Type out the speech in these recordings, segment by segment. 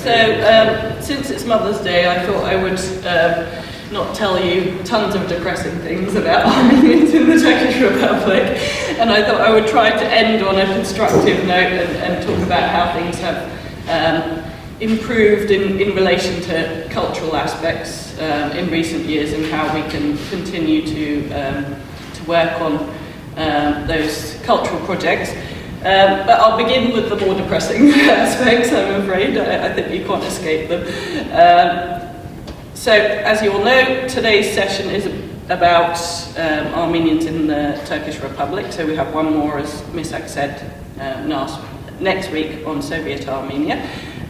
Since it's Mother's Day, I thought I would not tell you tons of depressing things about Armenians in the Turkish Republic, and I thought I would try to end on a constructive note and talk about how things have improved in relation to cultural aspects in recent years, and how we can continue to work on those cultural projects. But I'll begin with the more depressing aspects, I'm afraid. I think you can't escape them. So, as you all know, today's session is about Armenians in the Turkish Republic. So we have one more, as Misak said, next week on Soviet Armenia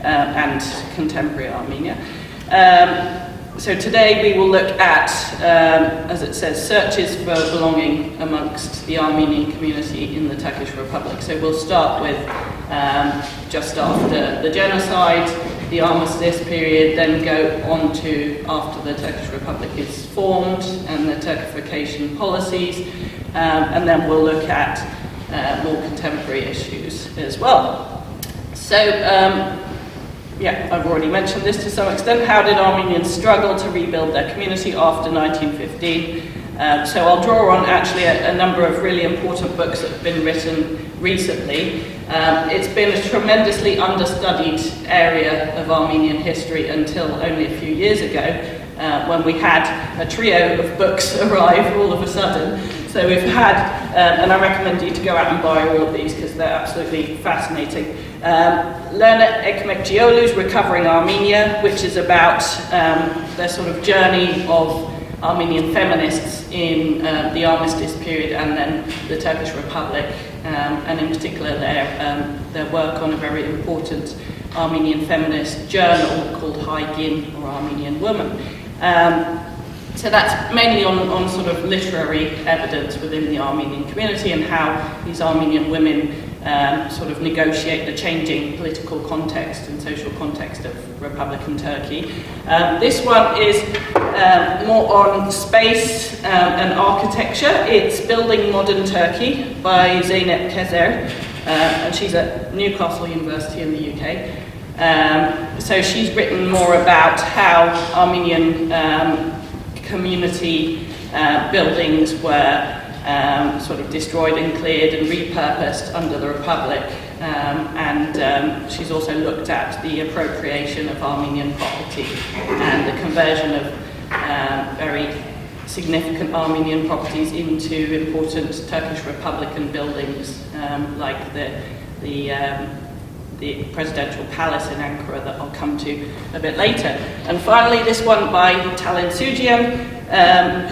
and contemporary Armenia. So today we will look at, as it says, searches for belonging amongst the Armenian community in the Turkish Republic. So we'll start with just after the genocide, the armistice period, then go on to after the Turkish Republic is formed and the Turkification policies, and then we'll look at more contemporary issues as well. So, yeah, I've already mentioned this to some extent. How did Armenians struggle to rebuild their community after 1915? So I'll draw on actually a number of really important books that have been written recently. It's been a tremendously understudied area of Armenian history until only a few years ago, when we had a trio of books arrive all of a sudden. So we've had, and I recommend you to go out and buy all of these because they're absolutely fascinating. Lerner Ekmekcioglu's Recovering Armenia, which is about their sort of journey of Armenian feminists in the armistice period and then the Turkish Republic, and in particular their work on a very important Armenian feminist journal called Haygin, or Armenian Woman. So that's mainly on sort of literary evidence within the Armenian community and how these Armenian women sort of negotiate the changing political context and social context of Republican Turkey. This one is more on space and architecture. It's Building Modern Turkey by Zeynep Kezer, and she's at Newcastle University in the UK. So she's written more about how Armenian community buildings were sort of destroyed and cleared and repurposed under the Republic, and she's also looked at the appropriation of Armenian property and the conversion of very significant Armenian properties into important Turkish Republican buildings, like the presidential palace in Ankara that I'll come to a bit later. And finally, this one by Talin Sucian,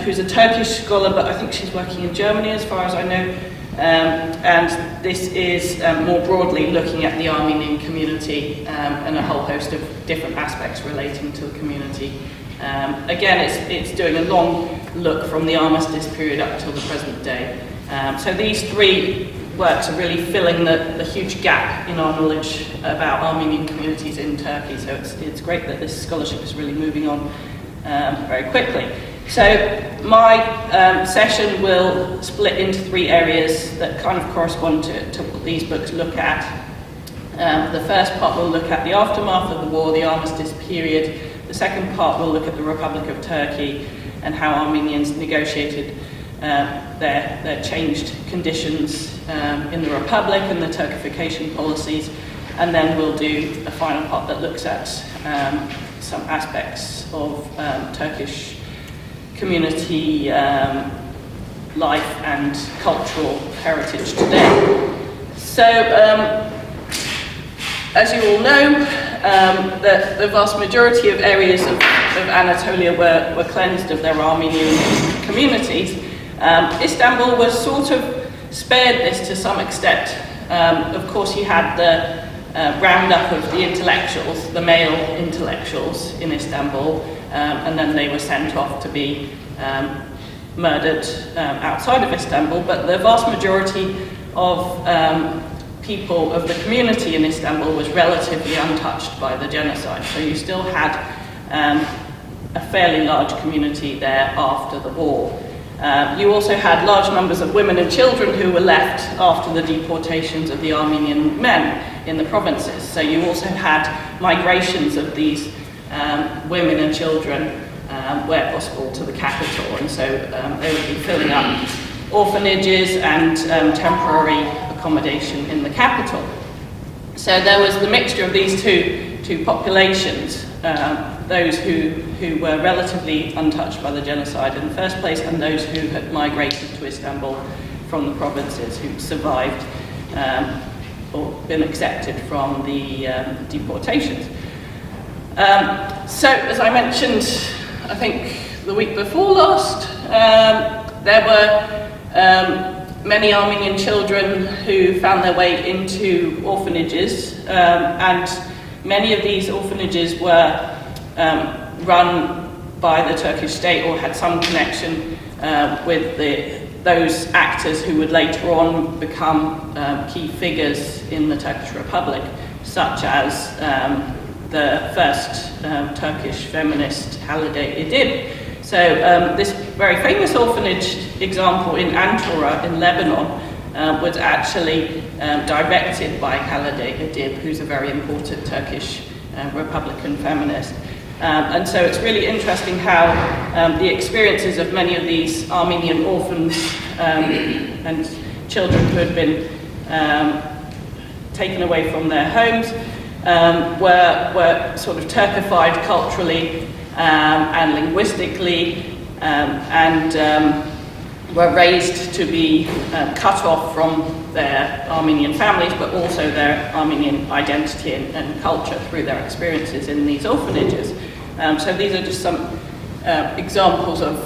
who's a Turkish scholar, but I think she's working in Germany as far as I know. And this is more broadly looking at the Armenian community and a whole host of different aspects relating to the community. Again, it's doing a long look from the armistice period up till the present day. So these three works are really filling the huge gap in our knowledge about Armenian communities in Turkey. So it's great that this scholarship is really moving on very quickly. So my session will split into three areas that kind of correspond to what these books look at. The first part will look at the aftermath of the war, the armistice period. The second part will look at the Republic of Turkey and how Armenians negotiated their changed conditions in the Republic and the Turkification policies, and then we'll do a final part that looks at some aspects of Turkish community life and cultural heritage today. So, as you all know, the vast majority of areas of Anatolia were cleansed of their Armenian communities. Istanbul was sort of spared this to some extent. Of course, you had the roundup of the intellectuals, the male intellectuals in Istanbul, and then they were sent off to be murdered outside of Istanbul. But the vast majority of people of the community in Istanbul was relatively untouched by the genocide. So you still had a fairly large community there after the war. You also had large numbers of women and children who were left after the deportations of the Armenian men. in the provinces. So you also had migrations of these women and children where possible to the capital, and so they would be filling up orphanages and temporary accommodation in the capital. So there was the mixture of these two populations, those who were relatively untouched by the genocide in the first place, and those who had migrated to Istanbul from the provinces, who survived or been accepted from the deportations. So, as I mentioned, I think the week before last, there were many Armenian children who found their way into orphanages, and many of these orphanages were run by the Turkish state or had some connection with those actors who would later on become key figures in the Turkish Republic, such as the first Turkish feminist Halide Edip. So this very famous orphanage example in Antura in Lebanon was actually directed by Halide Edip, who's a very important Turkish Republican feminist. And so it's really interesting how the experiences of many of these Armenian orphans and children who had been taken away from their homes were sort of Turkified culturally and linguistically, and were raised to be cut off from their Armenian families, but also their Armenian identity and culture through their experiences in these orphanages. So these are just some examples of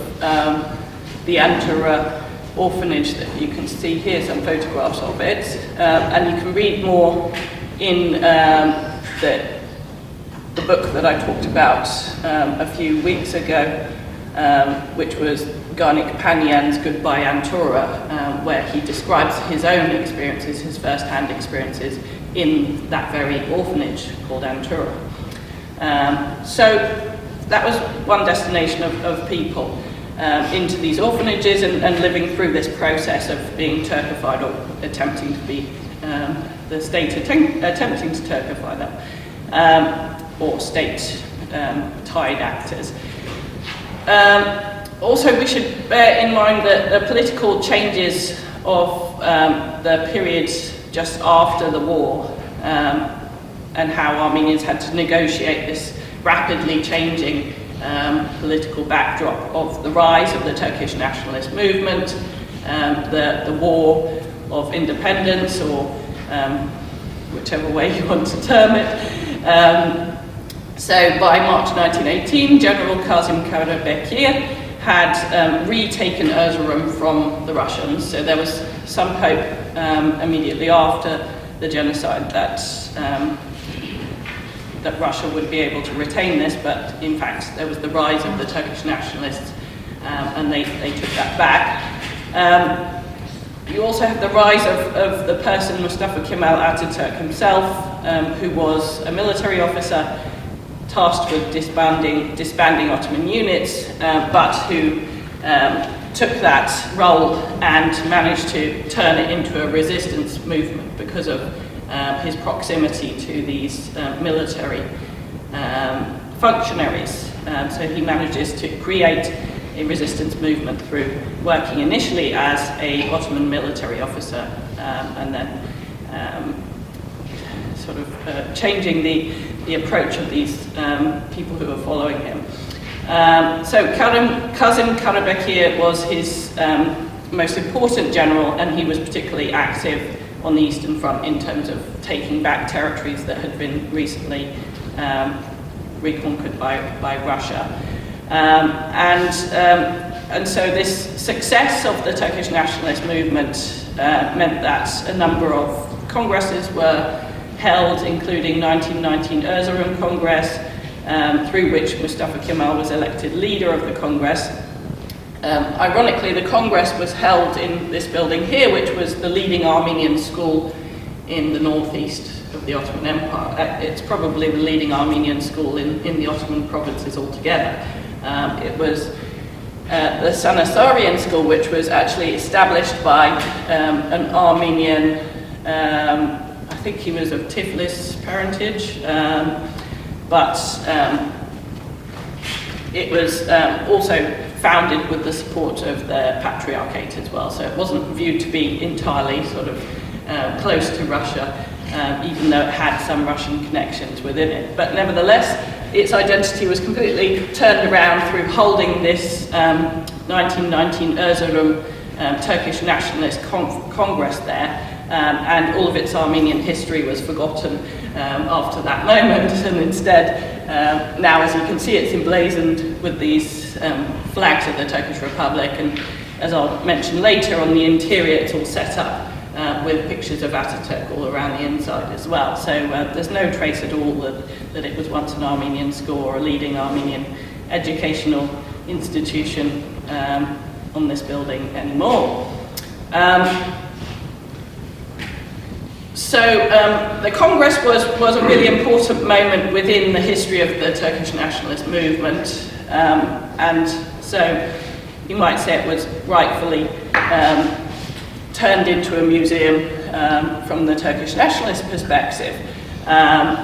the Antura orphanage that you can see here, some photographs of it, and you can read more in the book that I talked about a few weeks ago, which was Garnik Panyan's Goodbye Antura, where he describes his own experiences, his first-hand experiences in that very orphanage called Antura. So that was one destination of people into these orphanages and living through this process of being Turkified or attempting to be, the state attempting to Turkify them, or state-tied actors. Also, we should bear in mind that the political changes of the period just after the war, and how Armenians had to negotiate this rapidly changing political backdrop of the rise of the Turkish nationalist movement, the war of independence, or whichever way you want to term it. So by March 1918, General Kazım Karabekir had retaken Erzurum from the Russians. So there was some hope immediately after the genocide that Russia would be able to retain this, but in fact there was the rise of the Turkish nationalists, and they took that back. You also have the rise of the person Mustafa Kemal Ataturk himself, who was a military officer tasked with disbanding Ottoman units, but who took that role and managed to turn it into a resistance movement because of his proximity to these military functionaries. So he manages to create a resistance movement through working initially as an Ottoman military officer, and then sort of changing the approach of these people who are following him. So Kazım Karabekir was his most important general, and he was particularly active on the Eastern Front in terms of taking back territories that had been recently reconquered by Russia. And so this success of the Turkish nationalist movement meant that a number of congresses were held, including 1919 Erzurum Congress, through which Mustafa Kemal was elected leader of the Congress. Ironically, the Congress was held in this building here, which was the leading Armenian school in the northeast of the Ottoman Empire. It's probably the leading Armenian school in the Ottoman provinces altogether. It was the Sanasarian school, which was actually established by an Armenian, I think he was of Tiflis parentage, but it was also founded with the support of the Patriarchate as well, so it wasn't viewed to be entirely sort of close to Russia, even though it had some Russian connections within it. But nevertheless, its identity was completely turned around through holding this 1919 Erzurum Turkish Nationalist Congress there, and all of its Armenian history was forgotten after that moment, and instead, now as you can see, it's emblazoned with these flags of the Turkish Republic, and as I'll mention later, on the interior it's all set up with pictures of Ataturk all around the inside as well. So there's no trace at all that it was once an Armenian school or a leading Armenian educational institution on this building anymore. The Congress was a really important moment within the history of the Turkish nationalist movement, and so you might say it was rightfully turned into a museum from the Turkish nationalist perspective,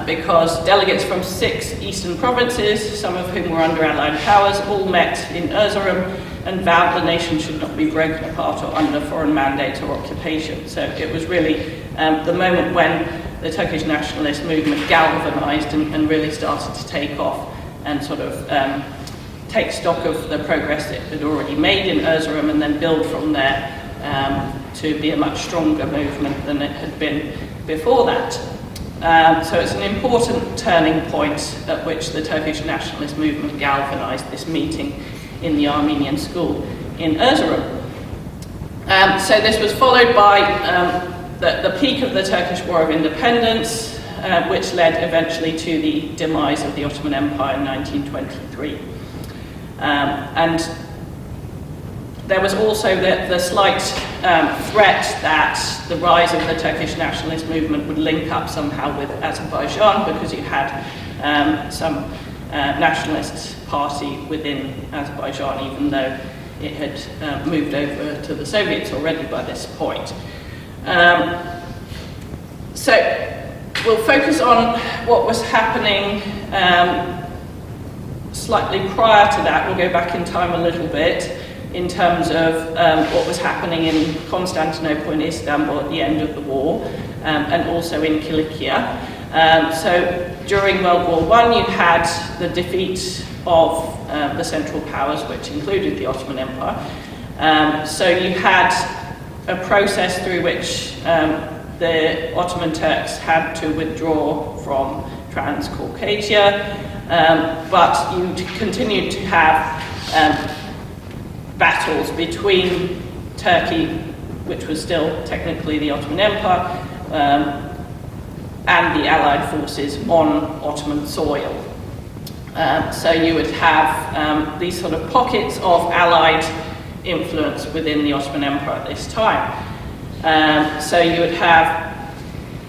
because delegates from 6 eastern provinces, some of whom were under Allied powers, all met in Erzurum and vowed the nation should not be broken apart or under foreign mandate or occupation. So it was really the moment when the Turkish nationalist movement galvanized and really started to take off and sort of take stock of the progress it had already made in Erzurum and then build from there to be a much stronger movement than it had been before that. So it's an important turning point at which the Turkish nationalist movement galvanized this meeting in the Armenian school in Erzurum. So this was followed by the peak of the Turkish War of Independence, which led eventually to the demise of the Ottoman Empire in 1923. And there was also the slight threat that the rise of the Turkish nationalist movement would link up somehow with Azerbaijan, because you had some nationalist party within Azerbaijan, even though it had moved over to the Soviets already by this point. So we'll focus on what was happening slightly prior to that. We'll go back in time a little bit in terms of what was happening in Constantinople and Istanbul at the end of the war, and also in Kilikia. So during World War I, you had the defeat of the Central Powers, which included the Ottoman Empire. So you had a process through which the Ottoman Turks had to withdraw from Transcaucasia, but you continued to have battles between Turkey, which was still technically the Ottoman Empire, and the Allied forces on Ottoman soil. So you would have these sort of pockets of Allied influence within the Ottoman Empire at this time. So you would have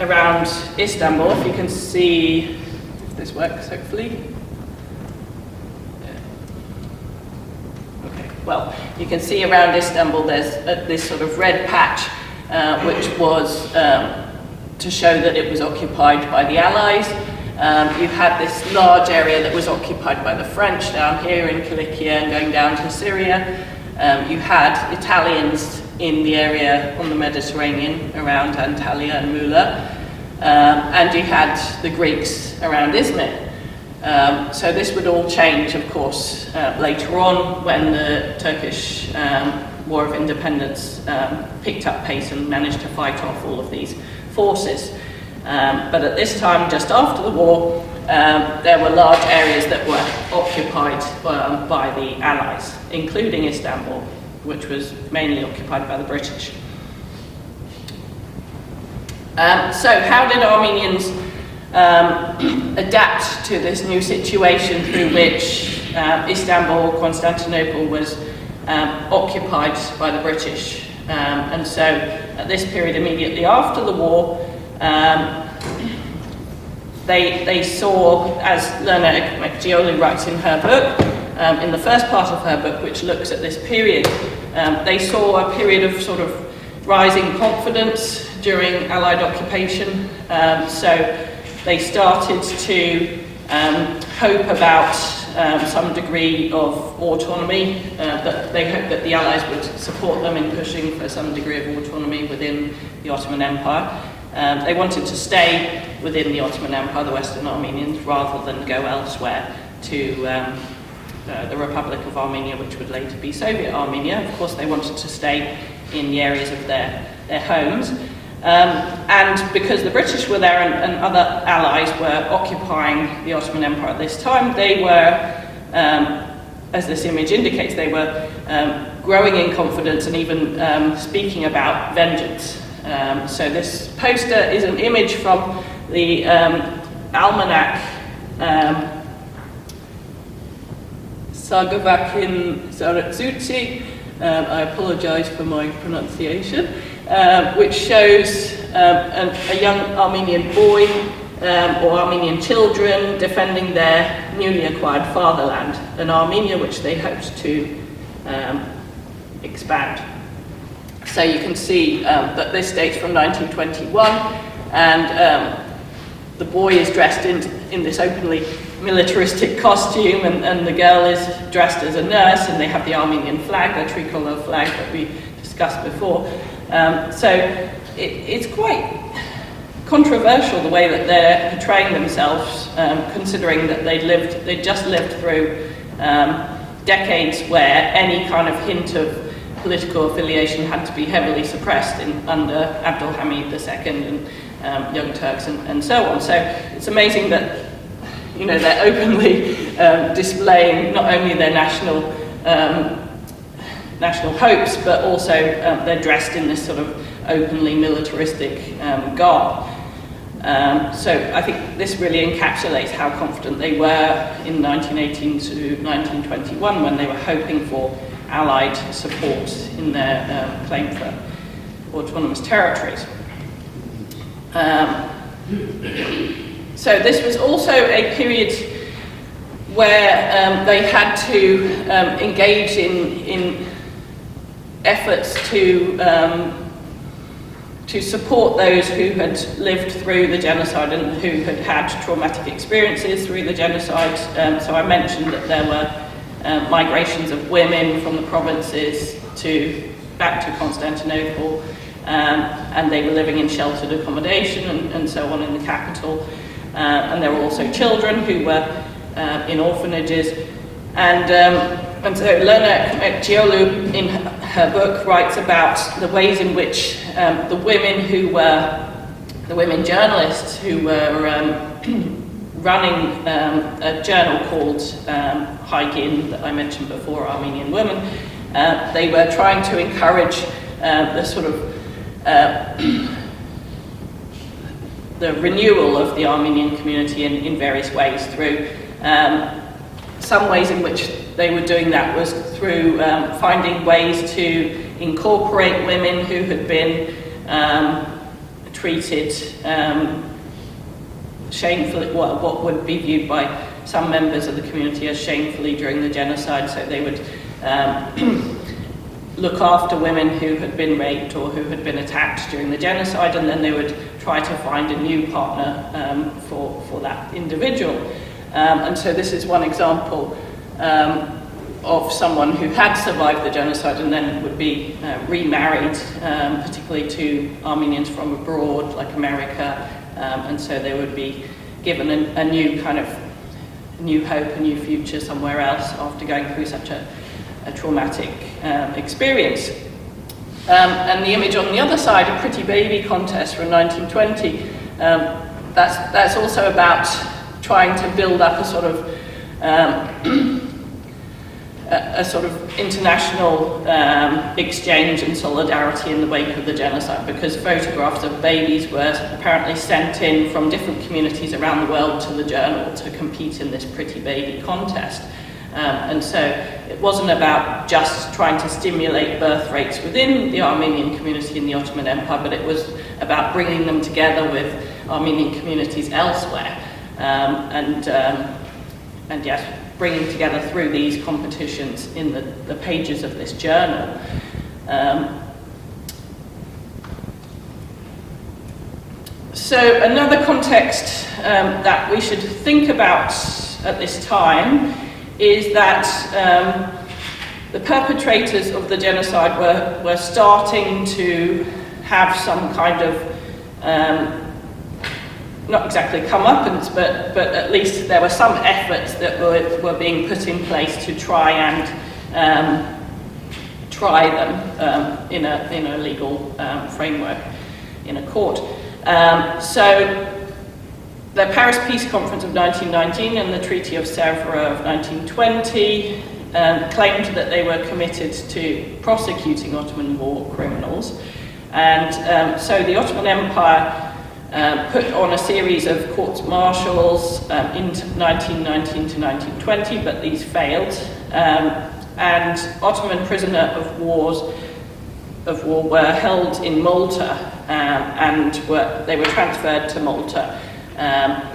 around Istanbul, if you can see, if this works hopefully. Well, you can see around Istanbul there's this sort of red patch, which was to show that it was occupied by the Allies. You had this large area that was occupied by the French down here in Kilikia and going down to Syria. You had Italians in the area on the Mediterranean around Antalya and Mulla, and you had the Greeks around Izmir. So this would all change, of course, later on when the Turkish War of Independence picked up pace and managed to fight off all of these forces. But at this time, just after the war, there were large areas that were occupied by the Allies, including Istanbul, which was mainly occupied by the British. So how did Armenians adapt to this new situation through which Istanbul, Constantinople was occupied by the British? And so at this period immediately after the war, they saw, as Lerna Ekmekcioglu writes in her book, in the first part of her book, which looks at this period, they saw a period of sort of rising confidence during Allied occupation. So they started to hope about some degree of autonomy, that they hoped that the Allies would support them in pushing for some degree of autonomy within the Ottoman Empire. They wanted to stay within the Ottoman Empire, the Western Armenians, rather than go elsewhere to the Republic of Armenia, which would later be Soviet Armenia. Of course, they wanted to stay in the areas of their homes. And because the British were there and other allies were occupying the Ottoman Empire at this time, they were, as this image indicates, they were growing in confidence and even speaking about vengeance. So this poster is an image from the almanac Sagavakin Zaratsuchi. I apologize for my pronunciation, which shows a young Armenian boy or Armenian children defending their newly acquired fatherland, an Armenia which they hoped to expand. So you can see that this dates from 1921, and the boy is dressed in this openly militaristic costume, and the girl is dressed as a nurse, and they have the Armenian flag, the tricolour flag that we discussed before. So it's quite controversial the way that they're portraying themselves, considering that they'd just lived through decades where any kind of hint of political affiliation had to be heavily suppressed under Abdul Hamid II and Young Turks and so on. So it's amazing that, you know, they're openly displaying not only their national hopes, but also they're dressed in this sort of openly militaristic garb. So I think this really encapsulates how confident they were in 1918 to 1921 when they were hoping for Allied support in their claim for autonomous territories. So this was also a period where they had to engage in efforts to support those who had lived through the genocide and who had had traumatic experiences through the genocide. So I mentioned that there were migrations of women from the provinces back to Constantinople, and they were living in sheltered accommodation and so on in the capital. And there were also children who were in orphanages. And so Lerna Kmekciolu, in her book, writes about the ways in which the women journalists who were running a journal called Haygin, that I mentioned before, Armenian Women, they were trying to encourage the sort of the renewal of the Armenian community in various ways through some ways in which they were doing that was through finding ways to incorporate women who had been treated shamefully, what would be viewed by some members of the community as shamefully during the genocide. So they would look after women who had been raped or who had been attacked during the genocide, and then they would try to find a new partner for that individual. And so this is one example of someone who had survived the genocide and then would be remarried, particularly to Armenians from abroad, like America, and so they would be given a new kind of new hope, a new future somewhere else after going through such a traumatic experience. And the image on the other side, a Pretty Baby contest from 1920, that's also about trying to build up a sort of international exchange and solidarity in the wake of the genocide, because photographs of babies were apparently sent in from different communities around the world to the journal to compete in this Pretty Baby contest. And so it wasn't about just trying to stimulate birth rates within the Armenian community in the Ottoman Empire, but it was about bringing them together with Armenian communities elsewhere. And yes, bringing together through these competitions in the pages of this journal. So another context that we should think about at this time is that the perpetrators of the genocide were starting to have some kind of, not exactly comeuppance, but at least there were some efforts that were being put in place to try and try them in a legal framework in a court. So the Paris Peace Conference of 1919 and the Treaty of Sèvres of 1920 claimed that they were committed to prosecuting Ottoman war criminals. And so the Ottoman Empire put on a series of courts-martials in 1919 to 1920, but these failed. And Ottoman prisoners of war were held in Malta, and they were transferred to Malta,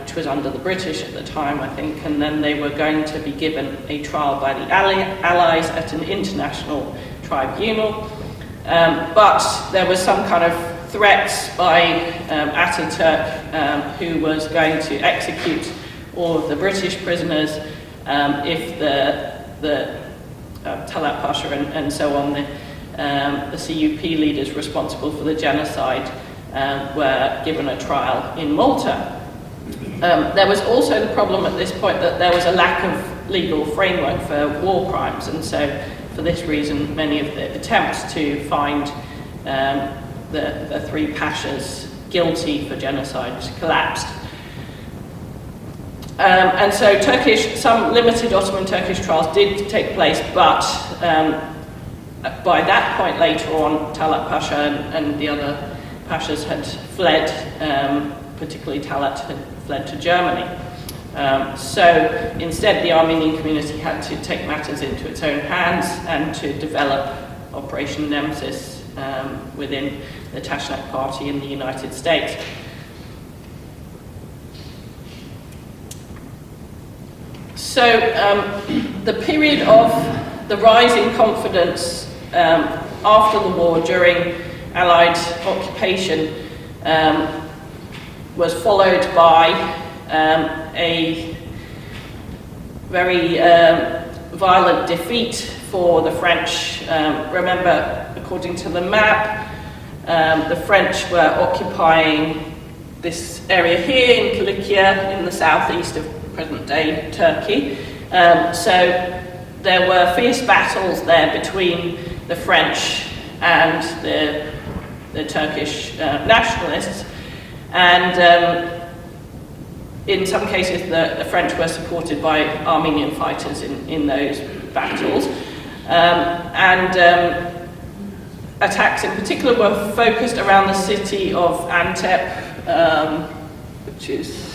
which was under the British at the time, I think, and then they were going to be given a trial by the Allies at an international tribunal. But there was some kind of threats by Ataturk, who was going to execute all of the British prisoners if the Talat Pasha and so on, the CUP leaders responsible for the genocide were given a trial in Malta. There was also the problem at this point that there was a lack of legal framework for war crimes, and so for this reason many of the attempts to find the three pashas guilty for genocide collapsed. And so some limited Ottoman Turkish trials did take place, but by that point later on, Talat Pasha and the other pashas had fled, particularly Talat had fled to Germany. So instead the Armenian community had to take matters into its own hands and to develop Operation Nemesis within the Tashnak Party in the United States. So the period of the rising confidence after the war, during Allied occupation, was followed by a very violent defeat for the French. Remember, according to the map, the French were occupying this area here in Kilikia in the southeast of present-day Turkey. So there were fierce battles there between the French and the Turkish nationalists, and in some cases the French were supported by Armenian fighters in those battles, and attacks in particular were focused around the city of Antep, which is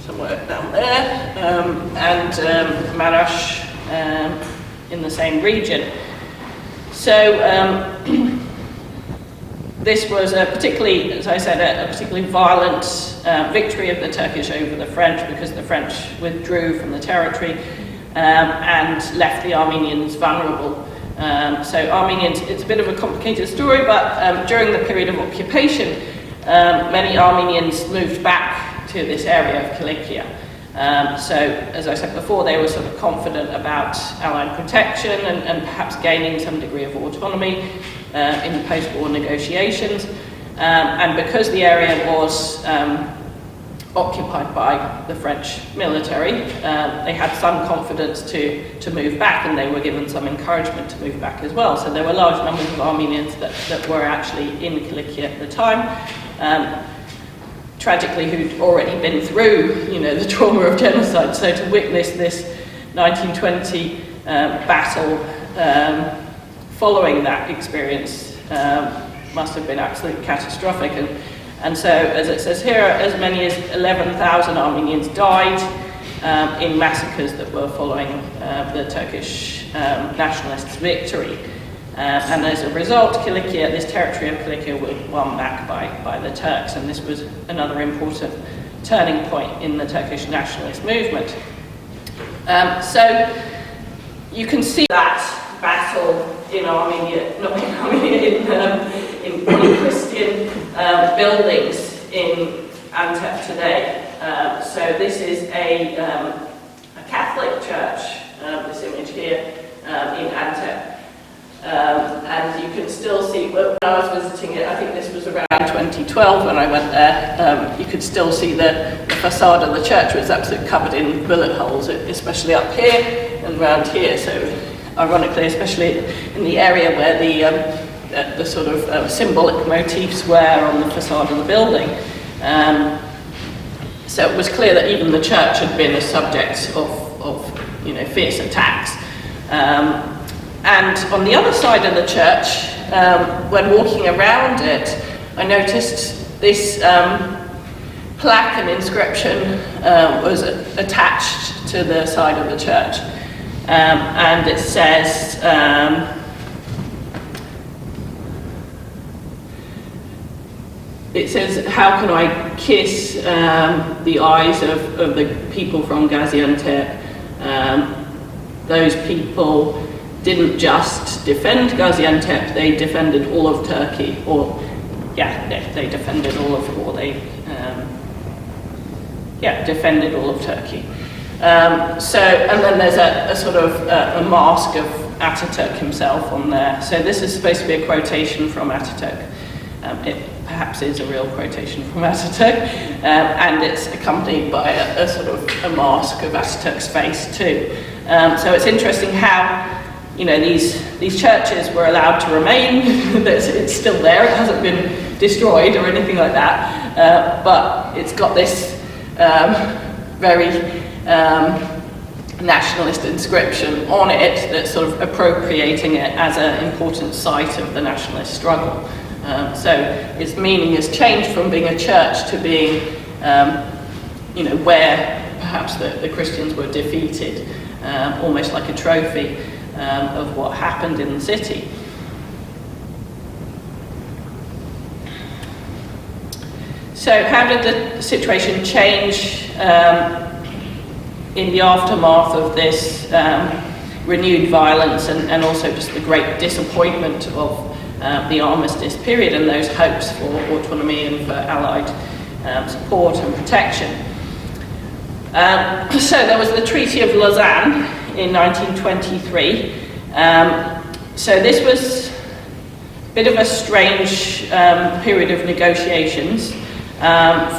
somewhere down there, and Marash in the same region. So this was a particularly, as I said, a particularly violent victory of the Turkish over the French, because the French withdrew from the territory and left the Armenians vulnerable. So Armenians, it's a bit of a complicated story, but during the period of occupation, many Armenians moved back to this area of Kilikia. So, as I said before, they were sort of confident about Allied protection and perhaps gaining some degree of autonomy in the post-war negotiations. And because the area was occupied by the French military, they had some confidence to move back, and they were given some encouragement to move back as well. So there were large numbers of Armenians that were actually in Kilikia at the time. Tragically, who'd already been through, the trauma of genocide. So to witness this 1920 battle following that experience must have been absolutely catastrophic. And so, as it says here, as many as 11,000 Armenians died in massacres that were following the Turkish nationalists' victory. And as a result, Kilikia, this territory of Kilikia, was won back by the Turks, and this was another important turning point in the Turkish nationalist movement. So you can see that battle in Armenia, not in Armenia, in Christian buildings in Antep today. So this is a Catholic church, this image here in Antep. And you can still see, when I was visiting it, I think this was around 2012 when I went there, you could still see the facade of the church was absolutely covered in bullet holes, especially up here and around here. So ironically, especially in the area where the sort of symbolic motifs were on the facade of the building. So it was clear that even the church had been a subject of fierce attacks. And on the other side of the church, when walking around it, I noticed this plaque and inscription was attached to the side of the church. And it says, how can I kiss the eyes of the people from Gaziantep? Those people didn't just defend Gaziantep, they defended all of Turkey, they defended all of Turkey. And then there's a sort of a mask of Ataturk himself on there. So this is supposed to be a quotation from Ataturk. It perhaps is a real quotation from Ataturk, and it's accompanied by a sort of a mask of Ataturk's face too. So it's interesting how these churches were allowed to remain. It's still there, it hasn't been destroyed or anything like that, but it's got this very nationalist inscription on it that's sort of appropriating it as an important site of the nationalist struggle. So its meaning has changed from being a church to being, where perhaps the Christians were defeated, almost like a trophy of what happened in the city. So how did the situation change in the aftermath of this renewed violence and also just the great disappointment of the armistice period and those hopes for autonomy and for Allied support and protection? So there was the Treaty of Lausanne in 1923. So this was a bit of a strange period of negotiations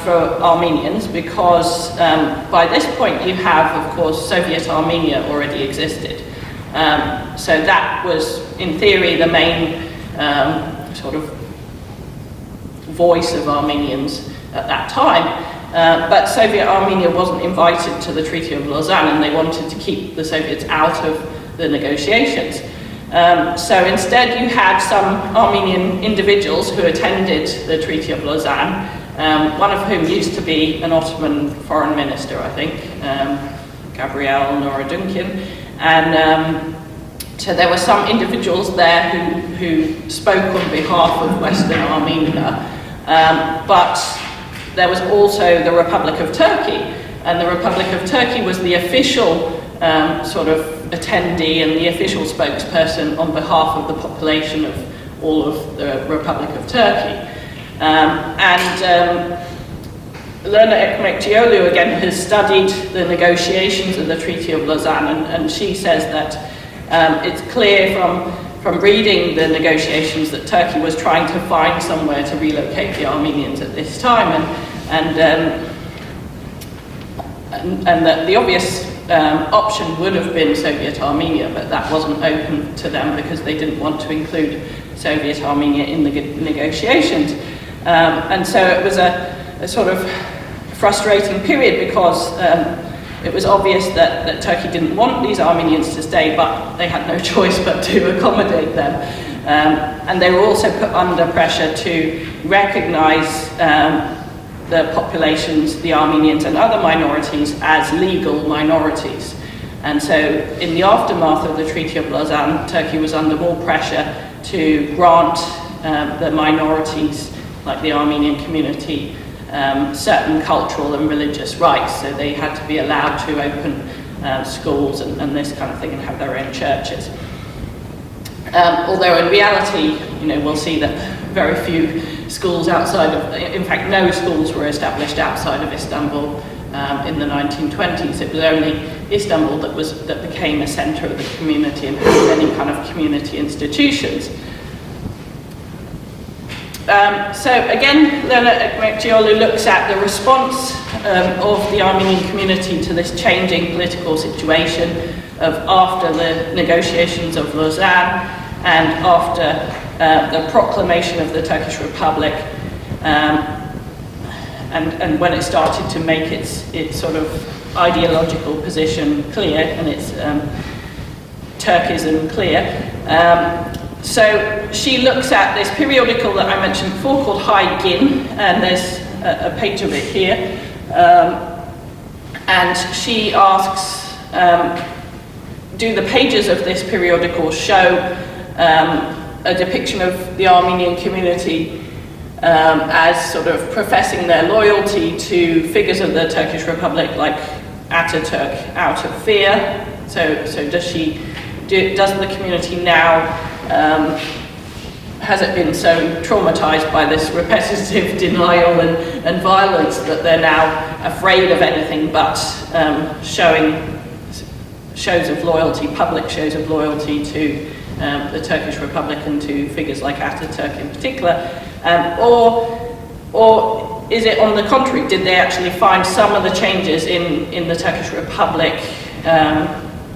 for Armenians because by this point you have, of course, Soviet Armenia already existed. So that was, in theory, the main sort of voice of Armenians at that time. But Soviet Armenia wasn't invited to the Treaty of Lausanne, and they wanted to keep the Soviets out of the negotiations. So instead you had some Armenian individuals who attended the Treaty of Lausanne, one of whom used to be an Ottoman foreign minister, I think, Gabriel Norodunkin. And so there were some individuals there who spoke on behalf of Western Armenia, but there was also the Republic of Turkey, and the Republic of Turkey was the official sort of attendee and the official spokesperson on behalf of the population of all of the Republic of Turkey. Lerna Ekmekcioglu again has studied the negotiations of the Treaty of Lausanne, and she says that it's clear from reading the negotiations that Turkey was trying to find somewhere to relocate the Armenians at this time, and that the obvious option would have been Soviet Armenia, but that wasn't open to them because they didn't want to include Soviet Armenia in the negotiations. And so it was a sort of frustrating period because it was obvious that Turkey didn't want these Armenians to stay, but they had no choice but to accommodate them. And they were also put under pressure to recognize the populations, the Armenians and other minorities, as legal minorities. And so in the aftermath of the Treaty of Lausanne, Turkey was under more pressure to grant the minorities, like the Armenian community, certain cultural and religious rights. So they had to be allowed to open schools and this kind of thing and have their own churches. Although in reality, we'll see that very few schools outside of, in fact, no schools were established outside of Istanbul in the 1920s. It was only Istanbul that became a centre of the community and had many kind of community institutions. So again, Lena Ekmekcioglu looks at the response of the Armenian community to this changing political situation of after the negotiations of Lausanne and after the proclamation of the Turkish Republic, and when it started to make its sort of ideological position clear and its Turkism clear. So she looks at this periodical that I mentioned before called Hay Gün, and there's a page of it here. And she asks, do the pages of this periodical show a depiction of the Armenian community as sort of professing their loyalty to figures of the Turkish Republic like Ataturk out of fear? So does the community now, has it been so traumatized by this repetitive denial and violence that they're now afraid of anything but showing shows of loyalty, public shows of loyalty to the Turkish Republic and to figures like Ataturk in particular? Or is it on the contrary? Did they actually find some of the changes in the Turkish Republic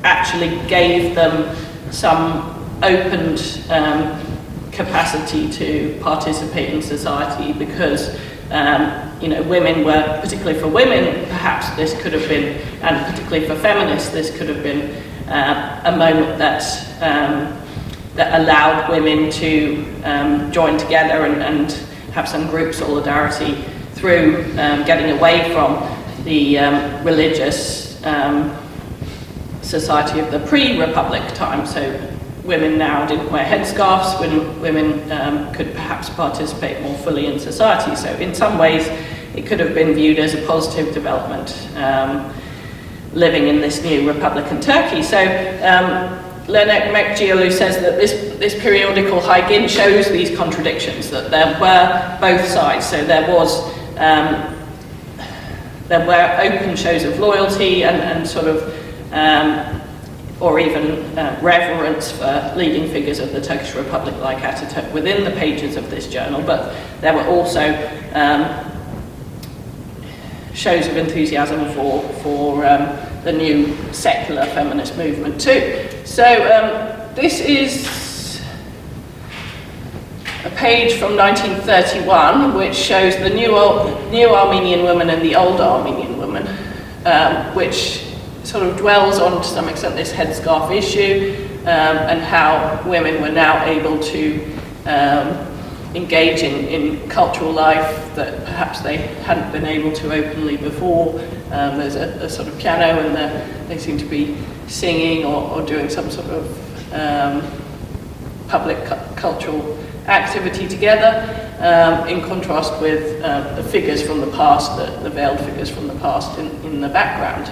actually gave them some opened capacity to participate in society, because women were, particularly for women, perhaps this could have been, and particularly for feminists, this could have been a moment that allowed women to join together and have some group solidarity through getting away from the religious society of the pre-Republic time. So women now didn't wear headscarves, women could perhaps participate more fully in society. So in some ways it could have been viewed as a positive development, living in this new Republican Turkey. So Lena Ekmekcioglu says that this periodical Hay Gün shows these contradictions, that there were both sides. So there were open shows of loyalty and sort of or even reverence for leading figures of the Turkish Republic like Ataturk within the pages of this journal, but there were also shows of enthusiasm for the new secular feminist movement too. So this is a page from 1931 which shows the new Armenian woman and the old Armenian woman, which sort of dwells on, to some extent, this headscarf issue and how women were now able to engage in cultural life that perhaps they hadn't been able to openly before. There's a sort of piano and they seem to be singing or doing some sort of public cultural activity together, in contrast with the figures from the past, the veiled figures from the past in the background.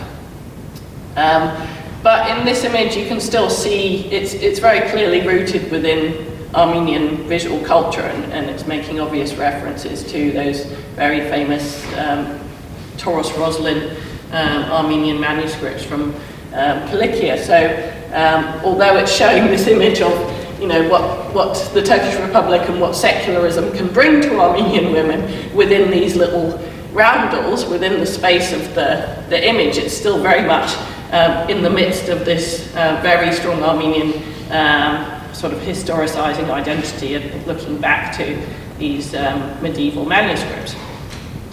But in this image you can still see it's very clearly rooted within Armenian visual culture, and it's making obvious references to those very famous Taurus Roslin Armenian manuscripts from Kilikia. So although it's showing this image of what the Turkish Republic and what secularism can bring to Armenian women within these little roundels, within the space of the image, it's still very much in the midst of this very strong Armenian sort of historicising identity and looking back to these medieval manuscripts.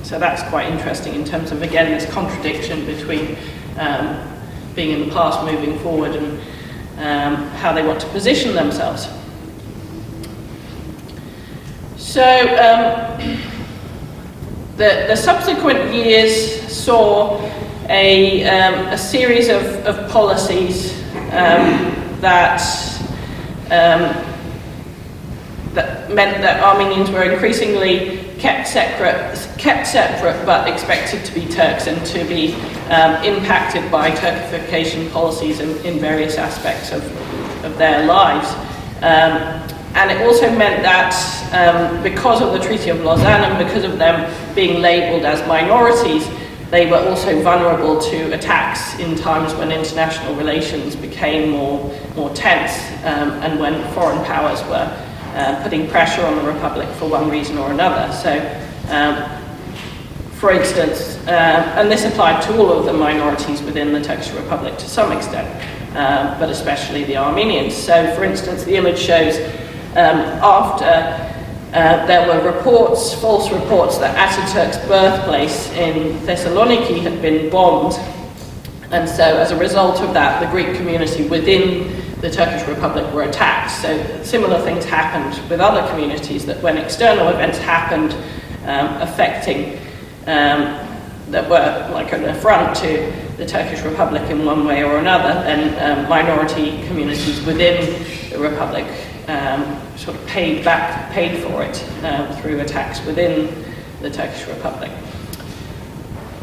So that's quite interesting in terms of, again, this contradiction between being in the past, moving forward, and how they want to position themselves. So the subsequent years saw a series of policies that meant that Armenians were increasingly kept separate but expected to be Turks and to be impacted by Turkification policies in various aspects of their lives. And it also meant that because of the Treaty of Lausanne and because of them being labelled as minorities, they were also vulnerable to attacks in times when international relations became more tense and when foreign powers were putting pressure on the Republic for one reason or another. So, for instance, and this applied to all of the minorities within the Turkish Republic to some extent, but especially the Armenians. So, for instance, the image shows after there were reports, false reports, that Ataturk's birthplace in Thessaloniki had been bombed. And so as a result of that, the Greek community within the Turkish Republic were attacked. So similar things happened with other communities, that when external events happened affecting, that were like an affront to the Turkish Republic in one way or another, then minority communities within the Republic sort of paid for it through attacks within the Turkish Republic.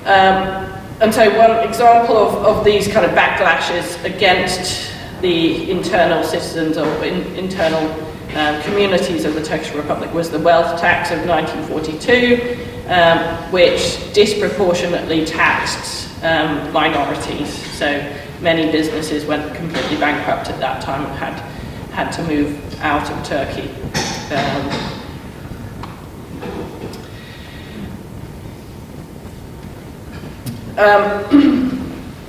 And so one example of these kind of backlashes against the internal citizens or internal communities of the Turkish Republic was the wealth tax of 1942, which disproportionately taxed minorities. So many businesses went completely bankrupt at that time and had to move out of Turkey.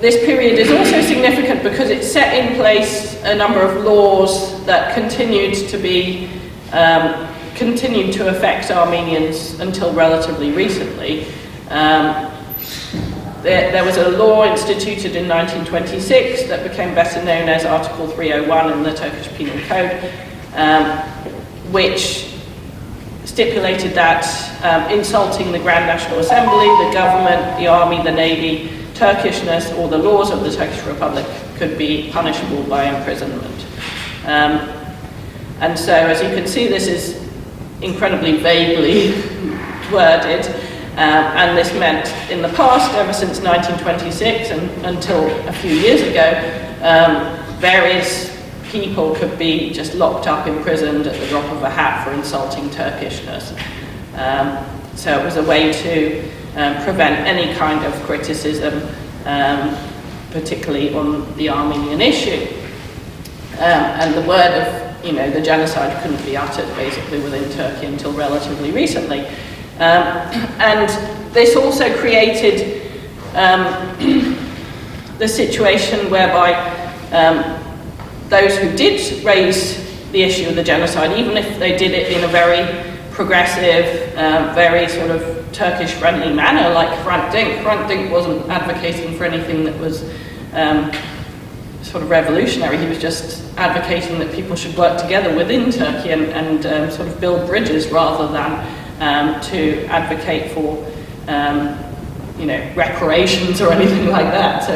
This period is also significant because it set in place a number of laws that continued to affect Armenians until relatively recently. There was a law instituted in 1926 that became better known as Article 301 in the Turkish Penal Code, which stipulated that insulting the Grand National Assembly, the government, the army, the navy, Turkishness, or the laws of the Turkish Republic could be punishable by imprisonment. And so, as you can see, this is incredibly vaguely worded. And this meant in the past, ever since 1926 and until a few years ago, various people could be just locked up, imprisoned at the drop of a hat for insulting Turkishness. So it was a way to prevent any kind of criticism, particularly on the Armenian issue. And the word of, the genocide couldn't be uttered basically within Turkey until relatively recently. And this also created the situation whereby those who did raise the issue of the genocide, even if they did it in a very progressive, very sort of Turkish-friendly manner, like Hrant Dink. Hrant Dink wasn't advocating for anything that was sort of revolutionary. He was just advocating that people should work together within Turkey and sort of build bridges rather than to advocate for, reparations or anything like that. So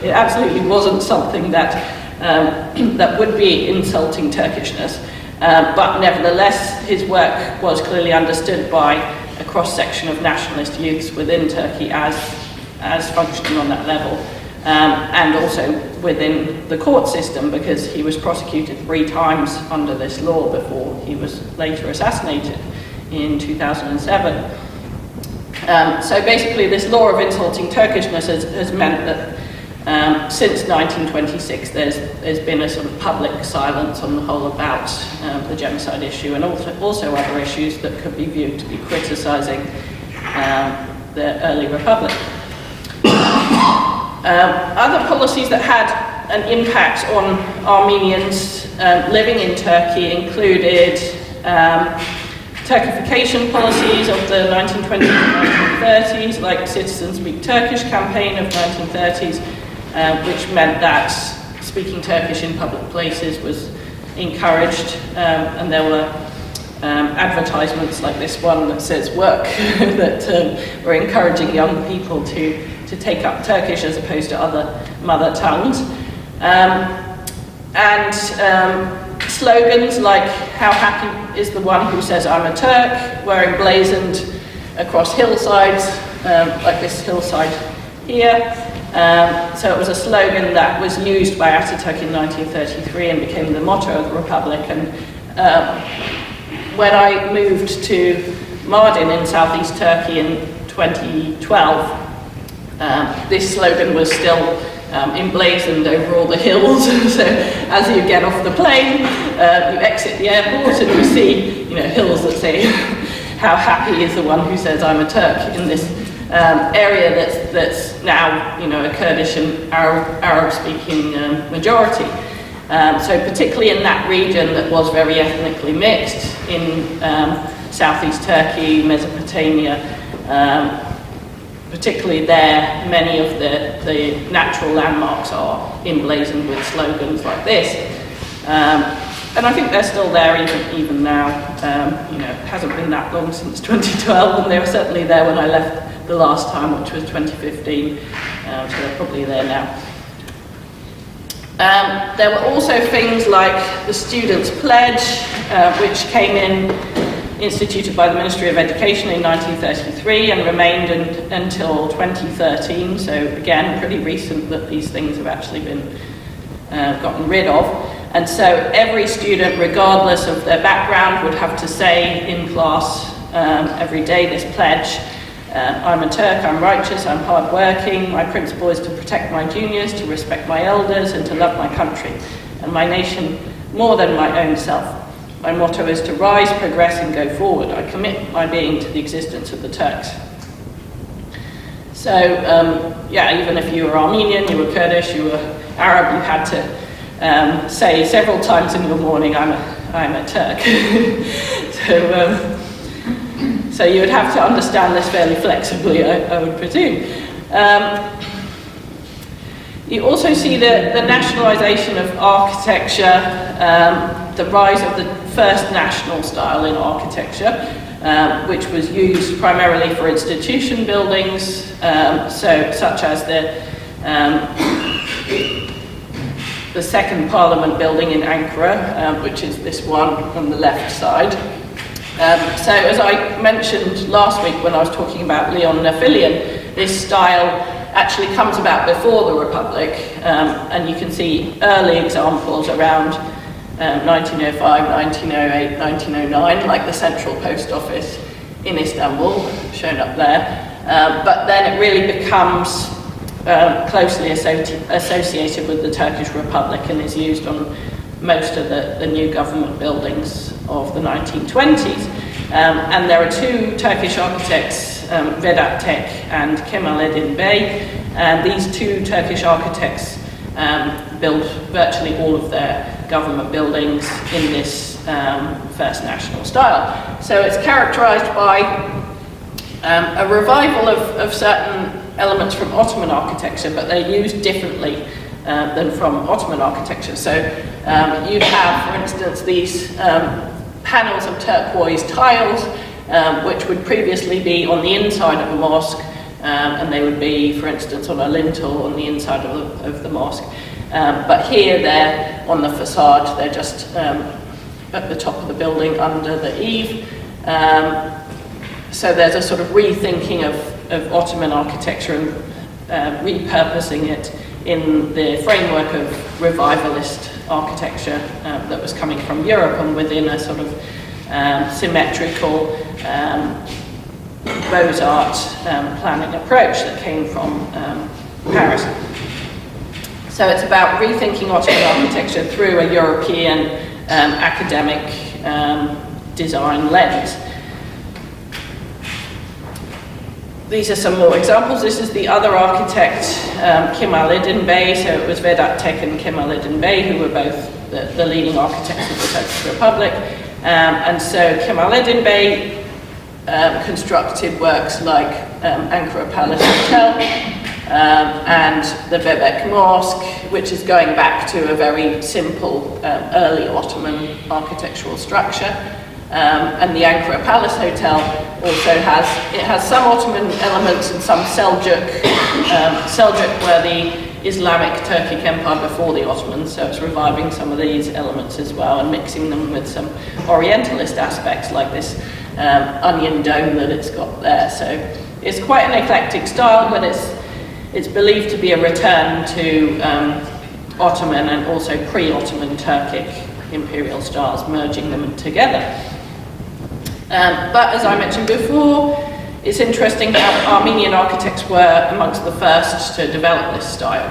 it absolutely wasn't something that that would be insulting Turkishness. But nevertheless, his work was clearly understood by a cross-section of nationalist youths within Turkey as functioning on that level, and also within the court system, because he was prosecuted 3 times under this law before he was later assassinated in 2007. So basically this law of insulting Turkishness has meant that since 1926 there's been a sort of public silence on the whole about the genocide issue, and also other issues that could be viewed to be criticising the early republic. Other policies that had an impact on Armenians living in Turkey included Turkification policies of the 1920s and 1930s, like Citizens Speak Turkish campaign of 1930s, which meant that speaking Turkish in public places was encouraged, and there were advertisements like this one that says work that were encouraging young people to take up Turkish as opposed to other mother tongues. And slogans like "How happy is the one who says I'm a Turk" were emblazoned across hillsides, like this hillside here, So it was a slogan that was used by Ataturk in 1933 and became the motto of the Republic. And when I moved to Mardin in southeast Turkey in 2012, this slogan was still emblazoned over all the hills. So as you get off the plane, you exit the airport and you see, hills that say, "How happy is the one who says I'm a Turk," in this area that's now, a Kurdish and Arab-speaking majority. So particularly in that region that was very ethnically mixed in southeast Turkey, Mesopotamia, particularly there, many of the natural landmarks are emblazoned with slogans like this. And I think they're still there even now. It hasn't been that long since 2012, and they were certainly there when I left the last time, which was 2015, so they're probably there now. There were also things like the Students' Pledge, which came in, instituted by the Ministry of Education in 1933 and remained until 2013, so again, pretty recent that these things have actually been gotten rid of. And so every student, regardless of their background, would have to say in class every day this pledge. I'm a Turk, I'm righteous, I'm hardworking, my principle is to protect my juniors, to respect my elders, and to love my country and my nation more than my own self. My motto is to rise, progress, and go forward. I commit my being to the existence of the Turks. So, even if you were Armenian, you were Kurdish, you were Arab, you had to say several times in your morning, I'm a Turk. So you would have to understand this fairly flexibly, I would presume. You also see the nationalisation of architecture, the rise of the first national style in architecture, which was used primarily for institution buildings, such as the second Parliament building in Ankara, which is this one on the left side. So as I mentioned last week when I was talking about Leon Nephilian, this style actually comes about before the Republic, and you can see early examples around 1905, 1908, 1909, like the Central Post Office in Istanbul, shown up there. But then it really becomes closely associated with the Turkish Republic and is used on most of the new government buildings of the 1920s. And there are two Turkish architects, Vedat Tek and Kemalettin Bey, and these two Turkish architects built virtually all of their government buildings in this first national style. So it's characterized by a revival of certain elements from Ottoman architecture, but they're used differently than from Ottoman architecture. So you'd have, for instance, these panels of turquoise tiles, which would previously be on the inside of a mosque, and they would be, for instance, on a lintel on the inside of the mosque. But here they're on the facade, they're just at the top of the building under the eave. So there's a sort of rethinking of Ottoman architecture and repurposing it in the framework of revivalist architecture that was coming from Europe and within a sort of symmetrical Beaux-Arts planning approach that came from Paris. So it's about rethinking Ottoman architecture through a European academic design lens. These are some more examples. This is the other architect, Kemalettin Bey. So it was Vedat Tek and Kemalettin Bey who were both the leading architects of the Turkish Republic. And so Kemalettin Bey constructed works like Ankara Palace Hotel and the Bebek Mosque, which is going back to a very simple early Ottoman architectural structure. And the Ankara Palace Hotel also has some Ottoman elements and some Seljuk were the Islamic Turkic Empire before the Ottomans, so it's reviving some of these elements as well and mixing them with some Orientalist aspects like this onion dome that it's got there. So it's quite an eclectic style, but It's believed to be a return to Ottoman and also pre-Ottoman Turkic imperial styles, merging them together. But as I mentioned before, it's interesting how Armenian architects were amongst the first to develop this style,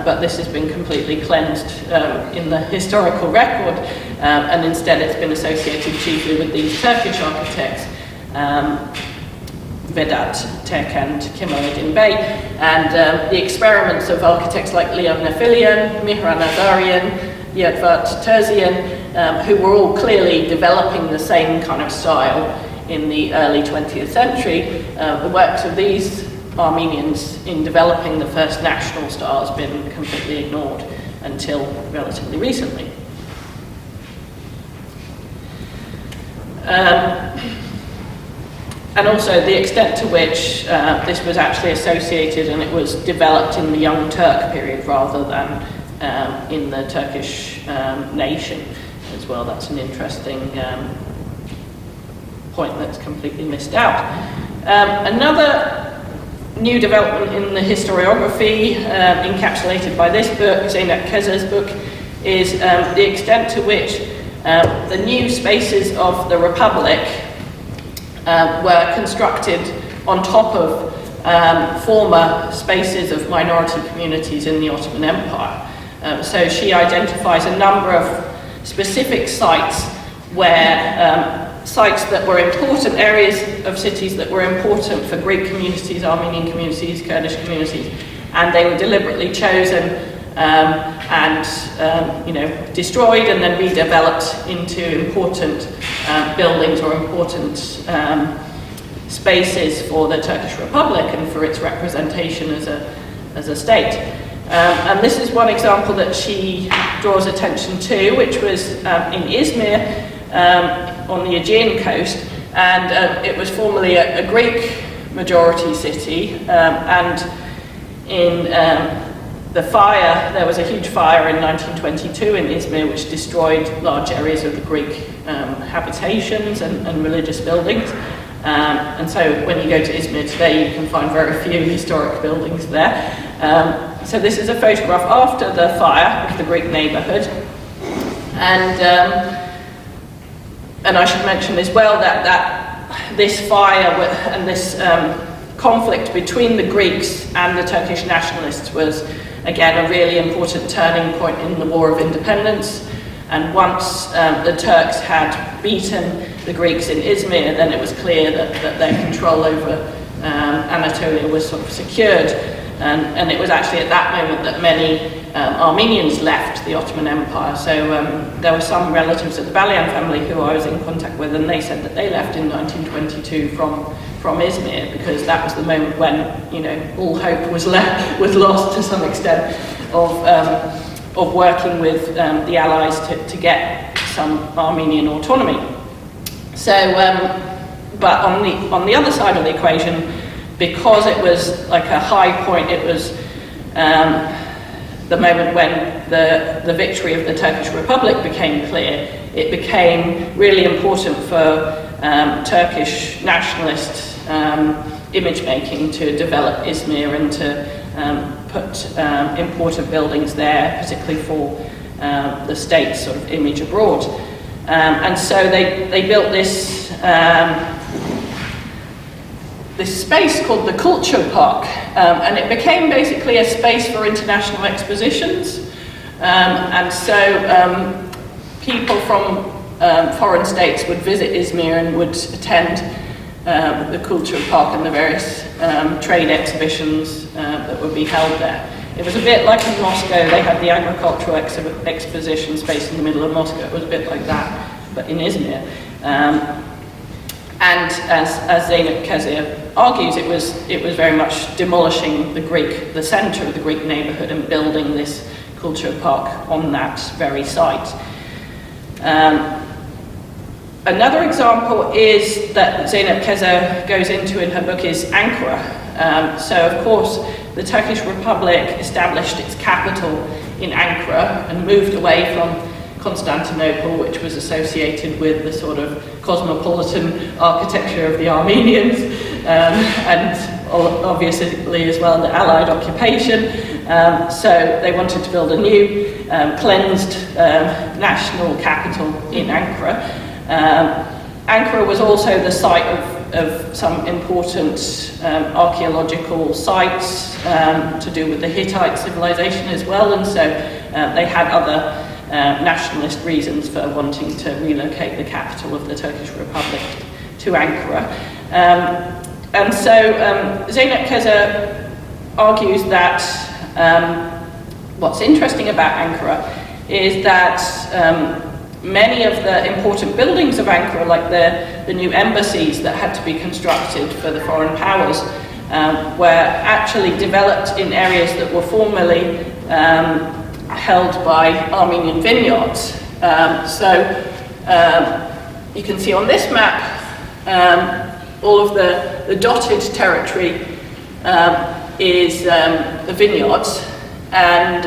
but this has been completely cleansed in the historical record, and instead it's been associated chiefly with these Turkish architects, Vedat Tek and Kemalettin Bey, and the experiments of architects like Leon Nefilian, Mihran Azarian, Yetvat Terzian, who were all clearly developing the same kind of style in the early 20th century. The works of these Armenians in developing the first national style has been completely ignored until relatively recently. And also the extent to which this was actually associated and it was developed in the Young Turk period rather than in the Turkish nation as well. That's an interesting point that's completely missed out. Another new development in the historiography encapsulated by this book, Zeynep Kezer's book, is the extent to which the new spaces of the Republic were constructed on top of former spaces of minority communities in the Ottoman Empire. So she identifies a number of specific sites where sites that were important, areas of cities that were important for Greek communities, Armenian communities, Kurdish communities, and they were deliberately chosen and destroyed and then redeveloped into important buildings or important spaces for the Turkish Republic and for its representation as a state. And this is one example that she draws attention to, which was in Izmir on the Aegean coast, and it was formerly a Greek majority city, and in the fire, there was a huge fire in 1922 in Izmir which destroyed large areas of the Greek habitations and religious buildings. And so when you go to Izmir today, you can find very few historic buildings there. So this is a photograph after the fire of the Greek neighbourhood. And I should mention as well that this fire and this conflict between the Greeks and the Turkish nationalists was, again, a really important turning point in the War of Independence. And once the Turks had beaten the Greeks in Izmir, then it was clear that their control over Anatolia was sort of secured. And it was actually at that moment that many Armenians left the Ottoman Empire. So there were some relatives of the Balyan family who I was in contact with, and they said that they left in 1922 from Izmir, because that was the moment when, all hope was lost to some extent of working with the Allies to get some Armenian autonomy. So, but on the other side of the equation, because it was like a high point, it was the moment when the victory of the Turkish Republic became clear. It became really important for Turkish nationalist image making to develop Izmir and to put important buildings there, particularly for the state's sort of image abroad. And so they built this space called the Culture Park, and it became basically a space for international expositions. And so people from foreign states would visit Izmir and would attend the Culture Park and the various trade exhibitions that would be held there. It was a bit like in Moscow. They had the agricultural exposition space in the middle of Moscow. It was a bit like that, but in Izmir. And as Zeynep Kezer argues, it was very much demolishing the centre of the Greek neighbourhood and building this culture park on that very site. Another example is that Zeynep Kezer goes into in her book is Ankara. So of course the Turkish Republic established its capital in Ankara and moved away from Constantinople, which was associated with the sort of cosmopolitan architecture of the Armenians, and obviously as well the Allied occupation. So they wanted to build a new cleansed national capital in Ankara. Ankara was also the site of some important archaeological sites to do with the Hittite civilization as well, and so they had other nationalist reasons for wanting to relocate the capital of the Turkish Republic to Ankara. And so Zeynep Keza argues that what's interesting about Ankara is that many of the important buildings of Ankara, like the new embassies that had to be constructed for the foreign powers, were actually developed in areas that were formerly held by Armenian vineyards. So you can see on this map all of the dotted territory is the vineyards, and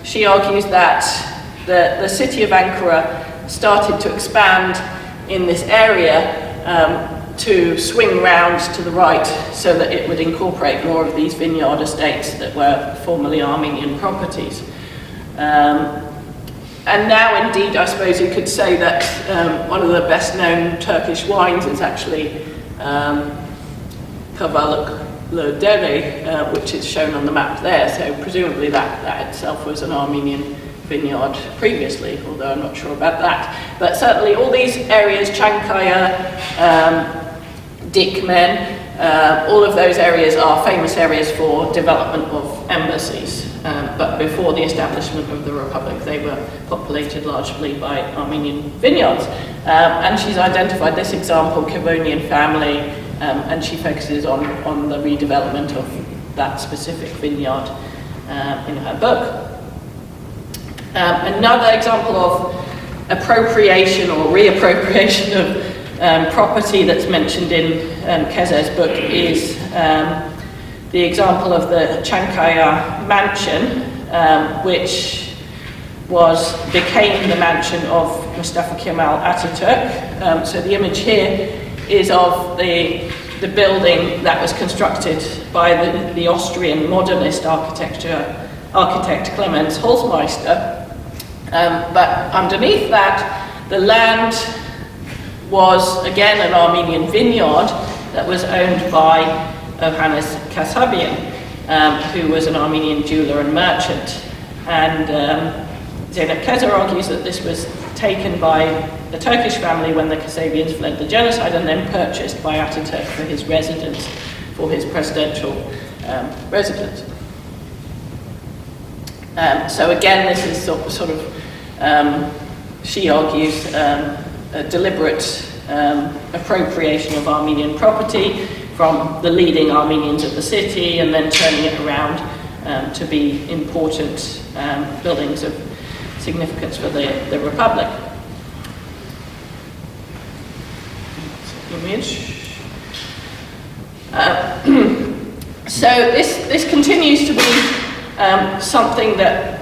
she argues that the city of Ankara started to expand in this area to swing round to the right so that it would incorporate more of these vineyard estates that were formerly Armenian properties. And now, indeed, I suppose you could say that one of the best-known Turkish wines is actually Kavalıklıdere, which is shown on the map there. So presumably that itself was an Armenian vineyard previously, although I'm not sure about that. But certainly all these areas, Çankaya, Dikmen, all of those areas are famous areas for development of embassies. But before the establishment of the Republic, they were populated largely by Armenian vineyards. And she's identified this example, Kavonian family, and she focuses on the redevelopment of that specific vineyard in her book. Another example of appropriation or reappropriation of property that's mentioned in Keza's book is the example of the Çankaya mansion, which became the mansion of Mustafa Kemal Atatürk. So the image here is of the building that was constructed by the Austrian modernist architect Clemens Holzmeister. But underneath that, the land was again an Armenian vineyard that was owned by Johannes Kasabian, who was an Armenian jeweler and merchant. And Zeynep Keza argues that this was taken by the Turkish family when the Kasabians fled the genocide and then purchased by Ataturk for his residence, for his presidential residence. So again, this is sort of she argues, a deliberate appropriation of Armenian property from the leading Armenians of the city and then turning it around to be important buildings of significance for the Republic. Image. So this continues to be something that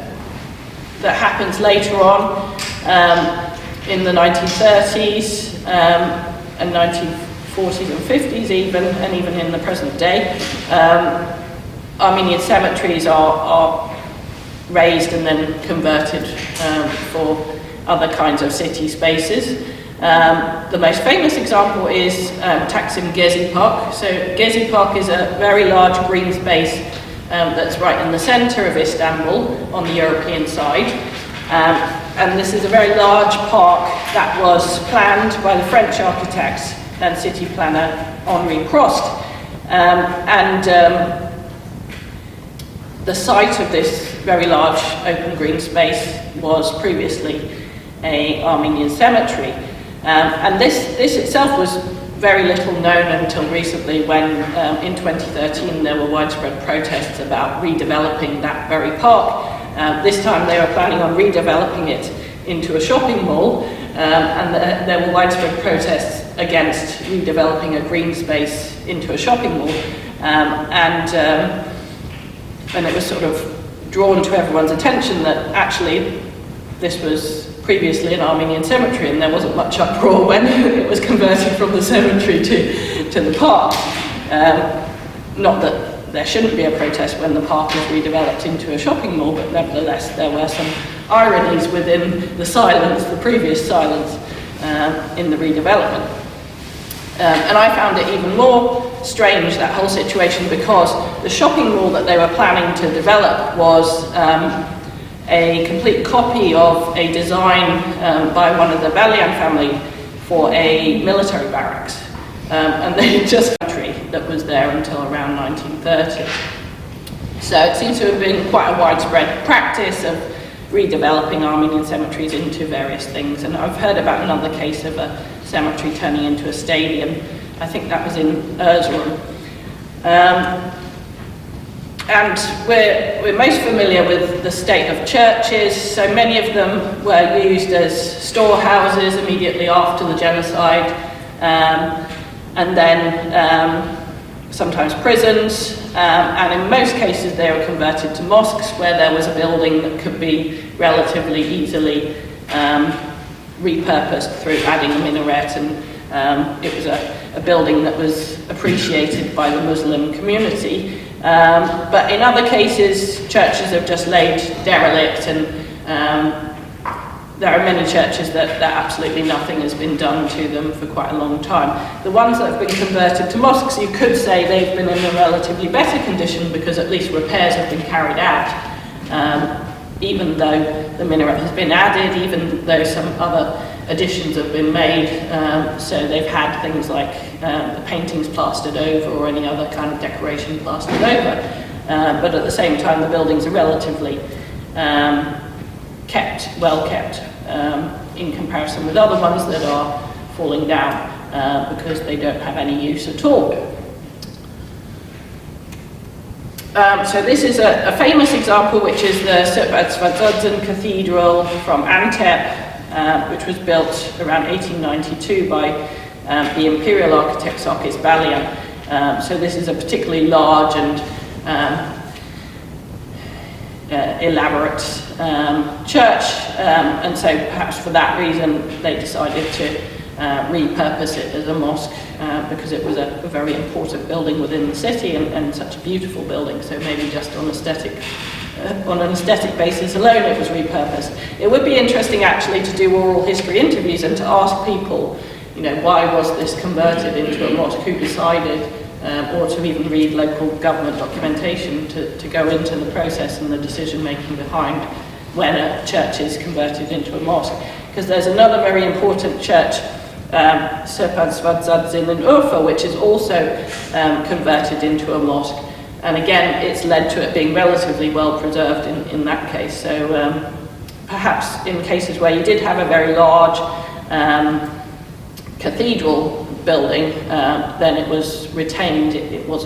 happens later on in the 1930s and 1940s and 50s even, and even in the present day. Armenian cemeteries are raised and then converted for other kinds of city spaces. The most famous example is Taksim Gezi Park. So Gezi Park is a very large green space that's right in the centre of Istanbul on the European side. And this is a very large park that was planned by the French architect and city planner Henri Prost. The site of this very large open green space was previously an Armenian cemetery. And this itself was very little known until recently when in 2013 there were widespread protests about redeveloping that very park. This time they were planning on redeveloping it into a shopping mall, and there were widespread protests against redeveloping a green space into a shopping mall. And it was sort of drawn to everyone's attention that actually this was previously an Armenian cemetery, and there wasn't much uproar when it was converted from the cemetery to the park. Not that there shouldn't be a protest when the park is redeveloped into a shopping mall, but nevertheless there were some ironies within the silence, the previous silence, in the redevelopment. And I found it even more strange, that whole situation, because the shopping mall that they were planning to develop was a complete copy of a design by one of the Valian family for a military barracks. And they just country that was there until around 1930. So it seems to have been quite a widespread practice of redeveloping Armenian cemeteries into various things. And I've heard about another case of a cemetery turning into a stadium. I think that was in Erzurum. And we're most familiar with the state of churches. So many of them were used as storehouses immediately after the genocide, and then sometimes prisons, and in most cases they were converted to mosques, where there was a building that could be relatively easily repurposed through adding a minaret, and it was a building that was appreciated by the Muslim community. But in other cases, churches have just laid derelict, and there are many churches that absolutely nothing has been done to them for quite a long time. The ones that have been converted to mosques, you could say they've been in a relatively better condition because at least repairs have been carried out, even though the minaret has been added, even though some other additions have been made. So they've had things like the paintings plastered over or any other kind of decoration plastered over. But at the same time, the buildings are relatively well kept, in comparison with other ones that are falling down because they don't have any use at all. So this is a famous example, which is the Sırbat Cathedral from Antep, which was built around 1892 by the imperial architect Sarkis Balian. So this is a particularly large and elaborate church, and so perhaps for that reason they decided to repurpose it as a mosque, because it was a very important building within the city, and such a beautiful building, so maybe just on an aesthetic basis alone it was repurposed. It would be interesting actually to do oral history interviews and to ask people, you know, why was this converted into a mosque, who decided, or to even read local government documentation to go into the process and the decision making behind when a church is converted into a mosque. Because there's another very important church, Sırbat in Urfa, which is also converted into a mosque. And again, it's led to it being relatively well preserved in that case. So perhaps in cases where you did have a very large cathedral building, then it was retained. It was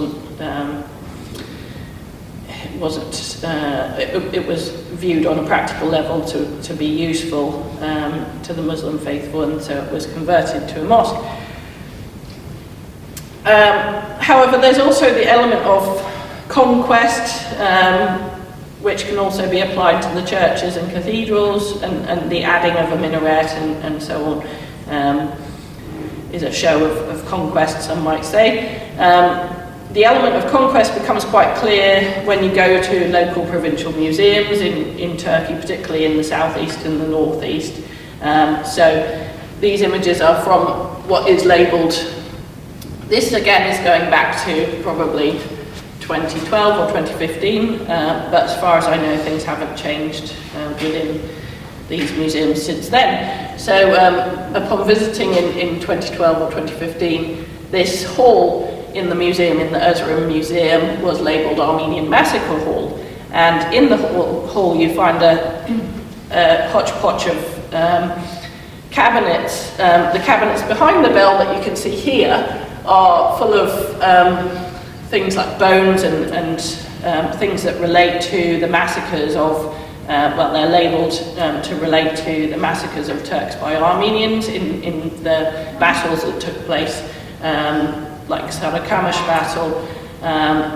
viewed on a practical level to be useful to the Muslim faithful, and so it was converted to a mosque. However, there's also the element of conquest, which can also be applied to the churches and cathedrals, and the adding of a minaret and so on is a show of conquest, some might say. The element of conquest becomes quite clear when you go to local provincial museums in Turkey, particularly in the southeast and the northeast. So these images are from what is labelled, this again is going back to probably 2012 or 2015, but as far as I know things haven't changed within these museums since then. So upon visiting in 2012 or 2015, this hall in the museum, in the Erzurum Museum, was labelled Armenian Massacre Hall. And in the hall you find a hodgepodge of cabinets. The cabinets behind the bell that you can see here are full of things like bones and things that relate to the massacres of, well, they're labelled to relate to the massacres of Turks by Armenians in the battles that took place, like Sarıkamış battle,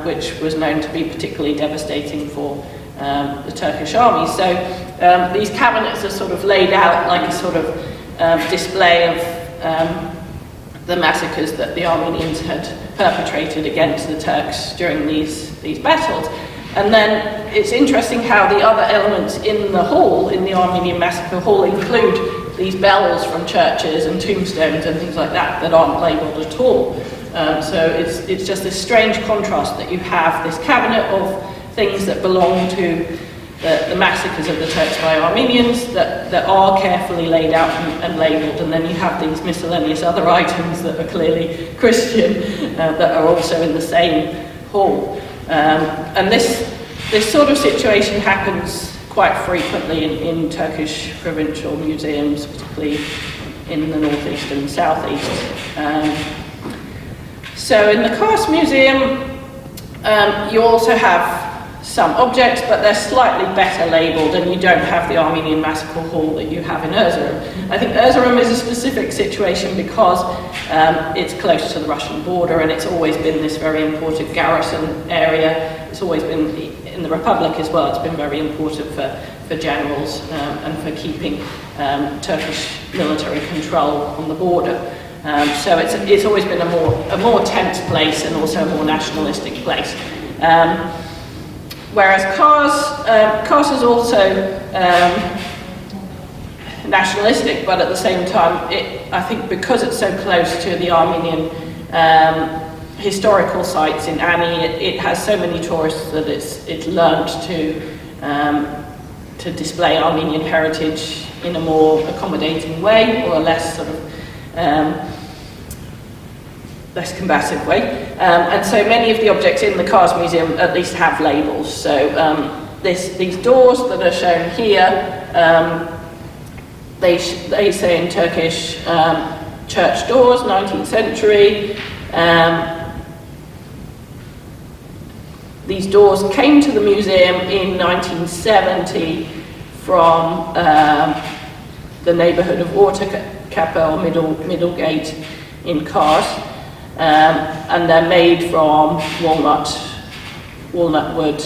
which was known to be particularly devastating for the Turkish army. So these cabinets are sort of laid out like a sort of display of the massacres that the Armenians had perpetrated against the Turks during these battles. And then it's interesting how the other elements in the hall, in the Armenian massacre hall, include these bells from churches and tombstones and things like that that aren't labelled at all. So it's just this strange contrast that you have this cabinet of things that belong to the massacres of the Turks by Armenians that are carefully laid out and labelled, and then you have these miscellaneous other items that are clearly Christian that are also in the same hall. And this sort of situation happens quite frequently in Turkish provincial museums, particularly in the northeast and southeast. So in the Kars Museum, you also have some objects, but they're slightly better labelled, and you don't have the Armenian massacre hall that you have in Erzurum. I think Erzurum is a specific situation because it's close to the Russian border, and it's always been this very important garrison area. It's always been, in the Republic as well, it's been very important for generals and for keeping Turkish military control on the border. So it's always been a more tense place and also a more nationalistic place. Whereas Kars is also nationalistic, but at the same time, I think because it's so close to the Armenian historical sites in Ani, it has so many tourists that it's learned to display Armenian heritage in a more accommodating way, or a less sort of less combative way. And so many of the objects in the Kars Museum at least have labels. So these doors that are shown here, they say in Turkish church doors, 19th century. These doors came to the museum in 1970 from the neighbourhood of Orta Middle Gate in Kars. And they're made from walnut wood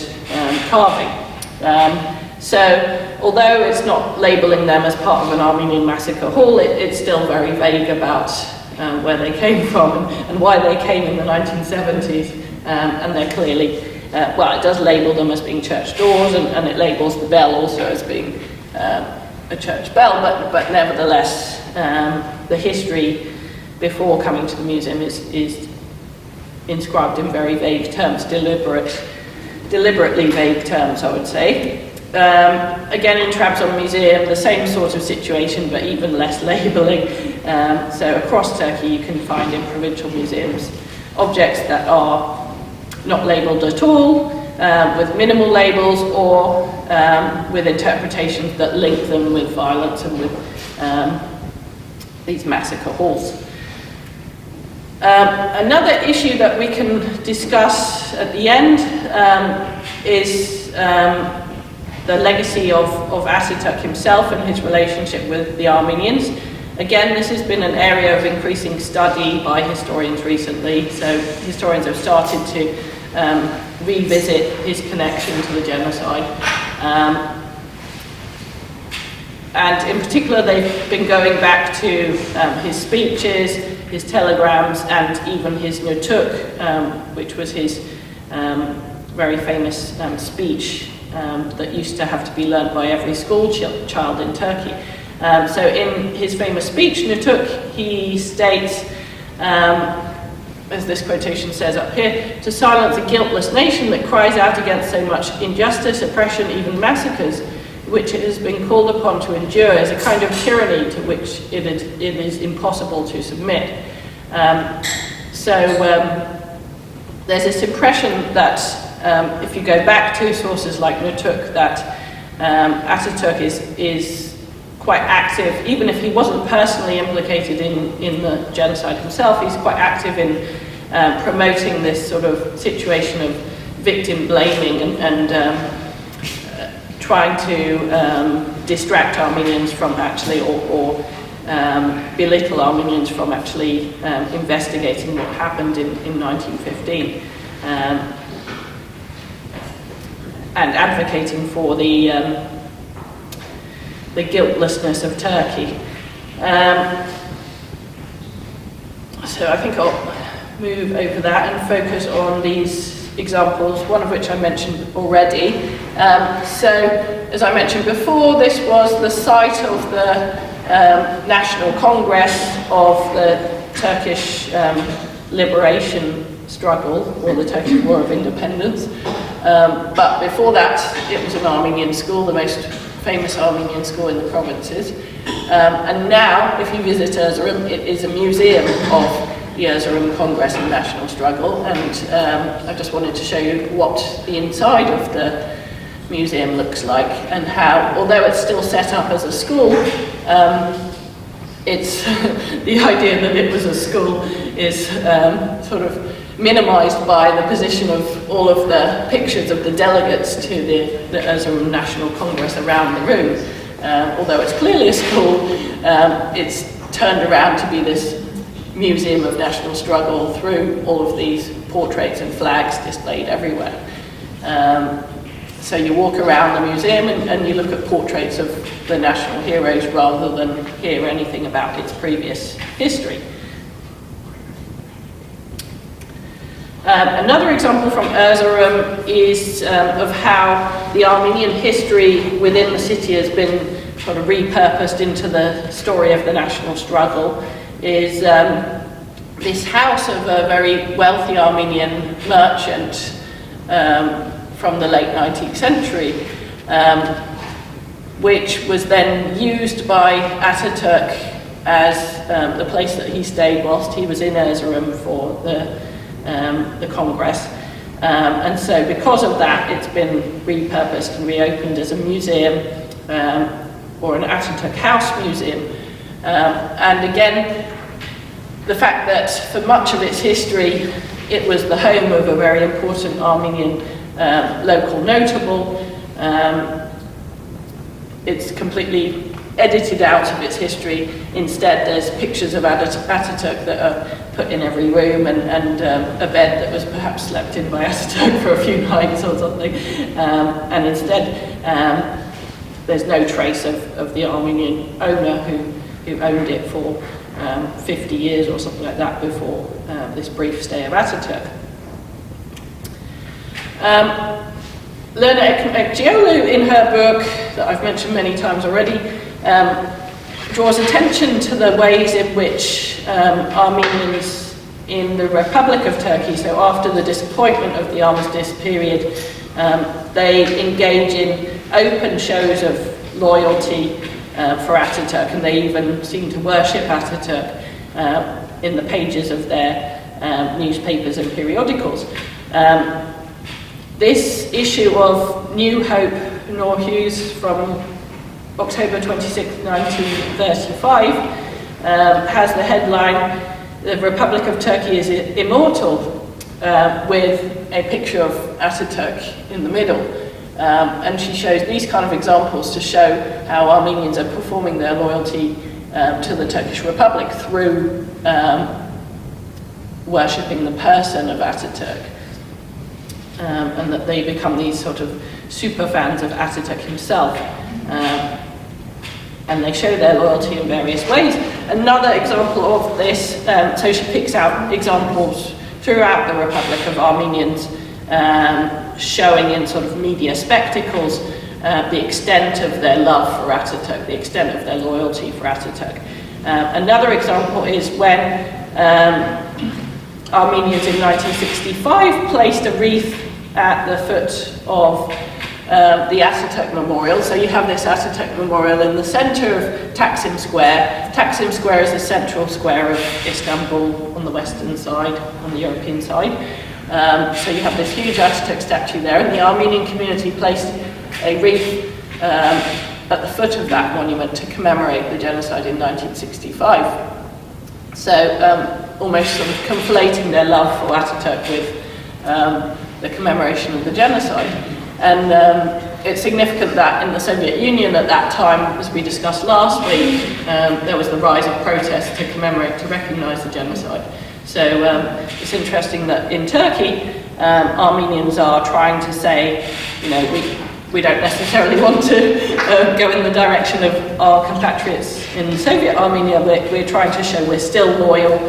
carving. So although it's not labelling them as part of an Armenian massacre hall, it's still very vague about where they came from and why they came in the 1970s. And they're clearly, well, it does label them as being church doors, and it labels the bell also as being a church bell, but nevertheless, the history before coming to the museum is inscribed in very vague terms, deliberately vague terms, I would say. Again, in Trabzon Museum, the same sort of situation, but even less labelling. So across Turkey, you can find in provincial museums objects that are not labelled at all, with minimal labels, or with interpretations that link them with violence and with these massacre halls. Another issue that we can discuss at the end is the legacy of Ataturk himself and his relationship with the Armenians. Again, this has been an area of increasing study by historians recently, so historians have started to revisit his connection to the genocide. And in particular, they've been going back to his speeches, his telegrams, and even his nutuk, which was his very famous speech that used to have to be learnt by every school child in Turkey. So in his famous speech, nutuk, he states, as this quotation says up here, to silence a guiltless nation that cries out against so much injustice, oppression, even massacres, which it has been called upon to endure, is a kind of tyranny to which it is impossible to submit. There's this impression that if you go back to sources like nutuk, that Ataturk is quite active, even if he wasn't personally implicated in the genocide himself, he's quite active in promoting this sort of situation of victim blaming and trying to distract Armenians from actually, or belittle Armenians from actually investigating what happened in 1915, and advocating for the guiltlessness of Turkey. So So I think I'll move over that and focus on these examples, one of which I mentioned already. So, as I mentioned before, this was the site of the National Congress of the Turkish liberation struggle, or the Turkish War of Independence. But before that, it was an Armenian school, the most famous Armenian school in the provinces. And now, if you visit Erzurum, it is a museum of the Erzurum Congress and National Struggle, and I just wanted to show you what the inside of the museum looks like, and how, although it's still set up as a school, it's the idea that it was a school is sort of minimised by the position of all of the pictures of the delegates to the Erzurum National Congress around the room. Although it's clearly a school, it's turned around to be this museum of national struggle through all of these portraits and flags displayed everywhere. So you walk around the museum and you look at portraits of the national heroes rather than hear anything about its previous history. Another example from Erzurum is of how the Armenian history within the city has been sort of repurposed into the story of the national struggle, is this house of a very wealthy Armenian merchant from the late 19th century, which was then used by Ataturk as the place that he stayed whilst he was in Erzurum for the Congress. And so because of that, it's been repurposed and reopened as a museum, or an Ataturk house museum. And again, the fact that for much of its history, it was the home of a very important Armenian local notable. It's completely edited out of its history. Instead, there's pictures of Ataturk that are put in every room, and a bed that was perhaps slept in by Ataturk for a few nights or something. And instead, there's no trace of the Armenian owner who owned it for 50 years or something like that before this brief stay of Ataturk. Lerna Ekmegiolu, in her book that I've mentioned many times already, draws attention to the ways in which Armenians in the Republic of Turkey, so after the disappointment of the armistice period, they engage in open shows of loyalty for Ataturk, and they even seem to worship Ataturk in the pages of their newspapers and periodicals. This issue of New Hope Norhus from October 26, 1935, has the headline, "The Republic of Turkey is immortal," with a picture of Ataturk in the middle. And she shows these kind of examples to show how Armenians are performing their loyalty to the Turkish Republic through worshipping the person of Ataturk. And that they become these sort of super fans of Ataturk himself. And they show their loyalty in various ways. Another example of this, so she picks out examples throughout the Republic of Armenians showing in sort of media spectacles the extent of their love for Ataturk, the extent of their loyalty for Ataturk. Another example is when Armenians in 1965 placed a wreath at the foot of the Ataturk Memorial. So you have this Ataturk Memorial in the centre of Taksim Square. Taksim Square is the central square of Istanbul on the western side, on the European side. So you have this huge Ataturk statue there, and the Armenian community placed a wreath at the foot of that monument to commemorate the genocide in 1965. So almost sort of conflating their love for Ataturk with the commemoration of the genocide. And it's significant that in the Soviet Union at that time, as we discussed last week, there was the rise of protests to commemorate, to recognise the genocide. So it's interesting that in Turkey, Armenians are trying to say, you know, we don't necessarily want to go in the direction of our compatriots in Soviet Armenia, but we're trying to show we're still loyal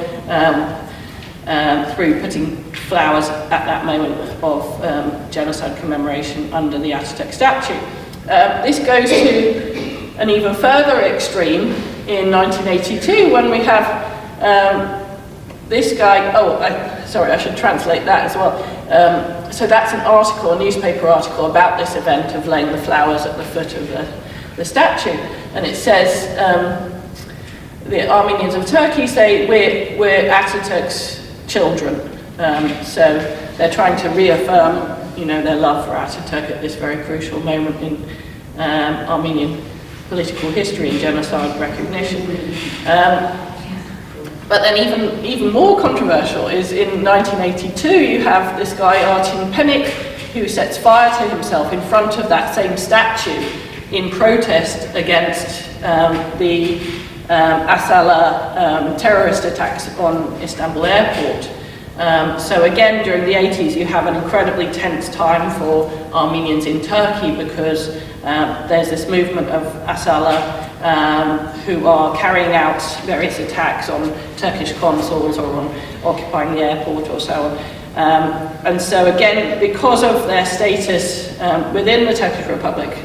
through putting flowers at that moment of genocide commemoration under the Ataturk statue. This goes to an even further extreme in 1982 when we have this guy, sorry, I should translate that as well. So that's an article, a newspaper article about this event of laying the flowers at the foot of the statue. And it says, the Armenians of Turkey say, we're Ataturk's children. So they're trying to reaffirm, their love for Ataturk at this very crucial moment in Armenian political history and genocide recognition. But then even more controversial is in 1982, you have this guy, Artin Penik, who sets fire to himself in front of that same statue in protest against the Asala terrorist attacks on Istanbul airport. So again, during the 80s, you have an incredibly tense time for Armenians in Turkey because there's this movement of Asala who are carrying out various attacks on Turkish consuls or on occupying the airport or so on. And so again, because of their status within the Turkish Republic,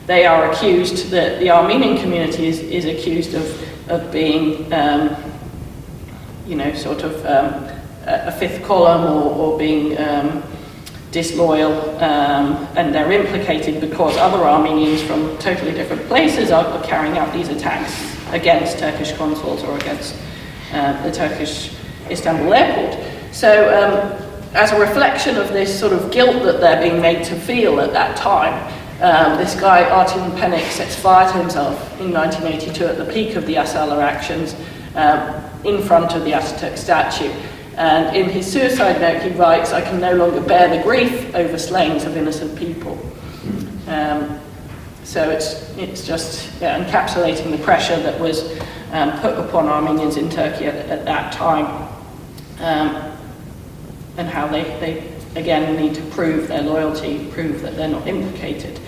they are accused, the Armenian community is accused of being, a fifth column or being disloyal, and they're implicated because other Armenians from totally different places are carrying out these attacks against Turkish consuls or against the Turkish Istanbul airport. So as a reflection of this sort of guilt that they're being made to feel at that time, this guy, Artin Penik, sets fire to himself in 1982 at the peak of the Asala actions in front of the Ataturk statue. And in his suicide note, he writes, "I can no longer bear the grief over slayings of innocent people." So it's just encapsulating the pressure that was put upon Armenians in Turkey at that time, and how they again need to prove their loyalty, prove that they're not implicated.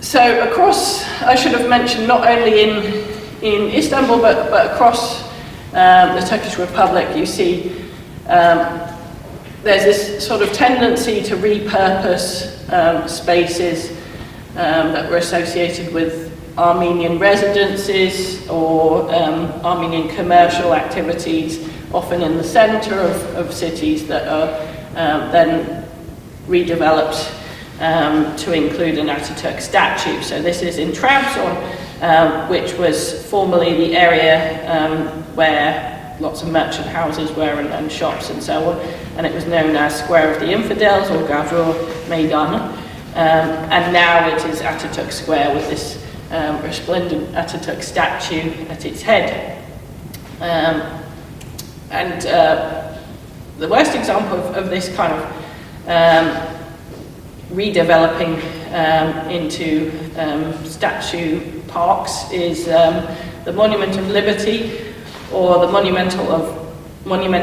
So across, I should have mentioned, not only in Istanbul but across the Turkish Republic, you see there's this sort of tendency to repurpose spaces that were associated with Armenian residences or Armenian commercial activities, often in the center of cities, that are then redeveloped to include an Ataturk statue. So this is in Trabzon, which was formerly the area where lots of merchant houses were and shops and so on, and it was known as Square of the Infidels or Gavro Meydanı, and now it is Ataturk Square with this resplendent Ataturk statue at its head. And the worst example of this kind of redeveloping into statue parks is the Monument of Liberty, or the Monument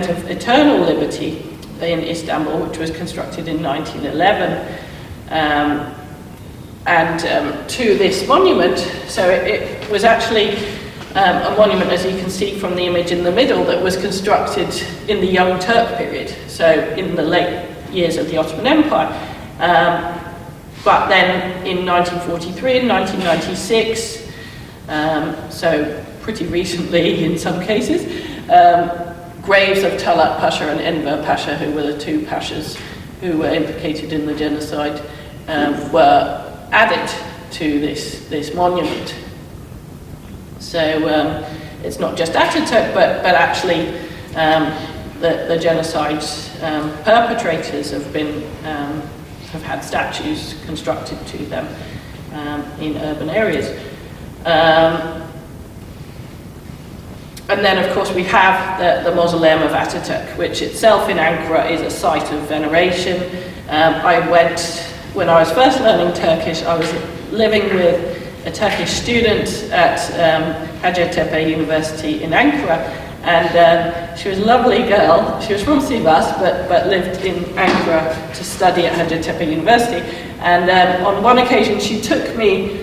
of Eternal Liberty in Istanbul, which was constructed in 1911. To this monument, so it was actually a monument, as you can see from the image in the middle, that was constructed in the Young Turk period, so in the late years of the Ottoman Empire. But then in 1943 and 1996, so pretty recently in some cases, graves of Talat Pasha and Enver Pasha, who were the two pashas who were implicated in the genocide, were added to this monument. So it's not just Ataturk, but actually the genocide perpetrators have had statues constructed to them in urban areas. And then, of course, we have the Mausoleum of Ataturk, which itself in Ankara is a site of veneration. When I was first learning Turkish, I was living with a Turkish student at Hacettepe University in Ankara, and she was a lovely girl. She was from Sivas, but lived in Ankara to study at Hacettepe University. And on one occasion, she took me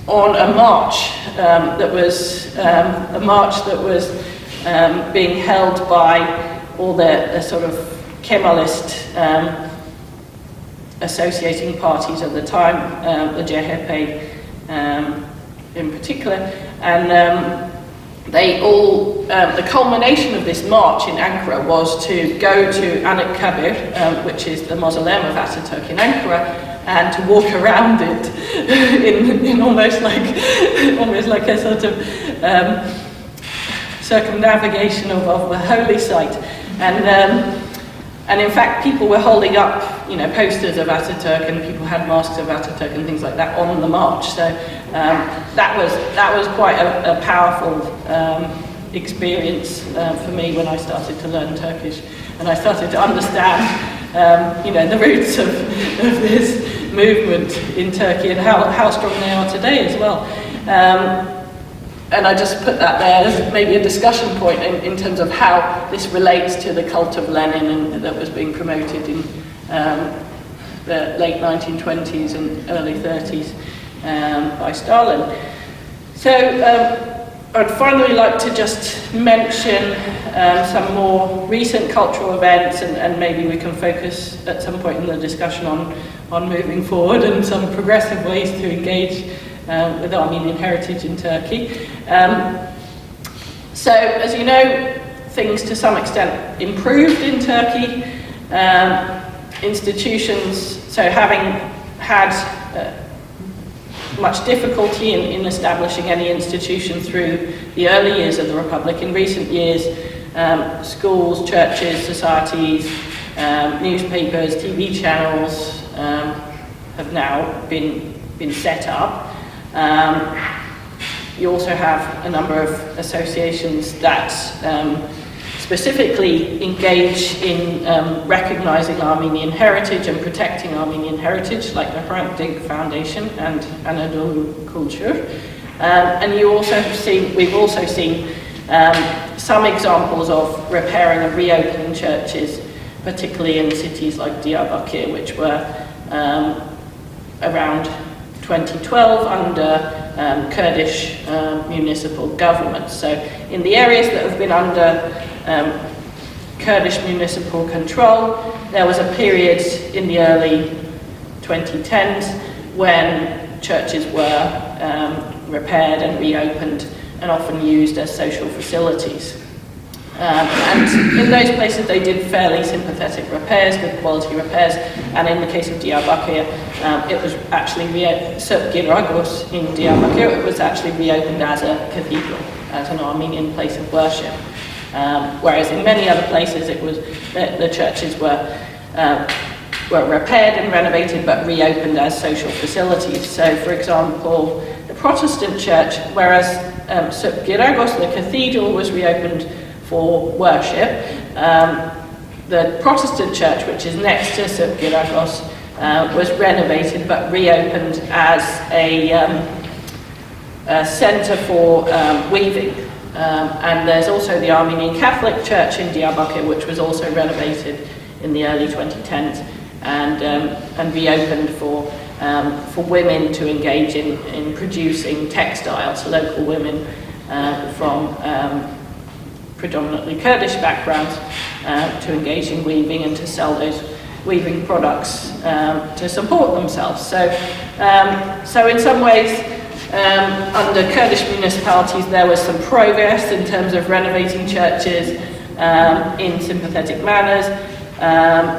on a march that was being held by all the sort of Kemalist associating parties at the time, the JHP in particular, and they all, the culmination of this march in Ankara was to go to Anıtkabir, which is the mausoleum of Ataturk in Ankara, and to walk around it in almost like a sort of circumnavigation of the holy site, and in fact people were holding up, posters of Ataturk, and people had masks of Ataturk and things like that on the march. So that was quite a powerful experience for me when I started to learn Turkish, and I started to understand the roots of this movement in Turkey and how strong they are today as well. And I just put that there as maybe a discussion point in terms of how this relates to the cult of Lenin and that was being promoted in the late 1920s and early 30s by Stalin. So I'd finally like to just mention some more recent cultural events, and maybe we can focus at some point in the discussion on moving forward and some progressive ways to engage with Armenian heritage in Turkey. So, as you know, things to some extent improved in Turkey. Institutions, so having had much difficulty in establishing any institution through the early years of the Republic, in recent years, schools, churches, societies, newspapers, TV channels have now been set up. You also have a number of associations that specifically engage in recognizing Armenian heritage and protecting Armenian heritage, like the Hrant Dink Foundation and Anadolu Culture. And we've also seen some examples of repairing and reopening churches, particularly in cities like Diyarbakir, which were around 2012 under Kurdish municipal government. So in the areas that have been under Kurdish municipal control, there was a period in the early 2010s when churches were repaired and reopened and often used as social facilities. And in those places they did fairly sympathetic repairs, good quality repairs, and in the case of Diyarbakir, it was actually Giragos in Diyarbakir, it was actually reopened as a cathedral, as an Armenian place of worship. Whereas in many other places it was the churches were repaired and renovated but reopened as social facilities. So for example, the Protestant church, whereas Giragos, the cathedral, was reopened for worship, the Protestant church, which is next to Giragos, was renovated but reopened as a centre for weaving. And there's also the Armenian Catholic Church in Diyarbakir, which was also renovated in the early 2010s and reopened for women to engage in producing textiles, local women from predominantly Kurdish backgrounds to engage in weaving and to sell those weaving products to support themselves. So in some ways, under Kurdish municipalities there was some progress in terms of renovating churches in sympathetic manners,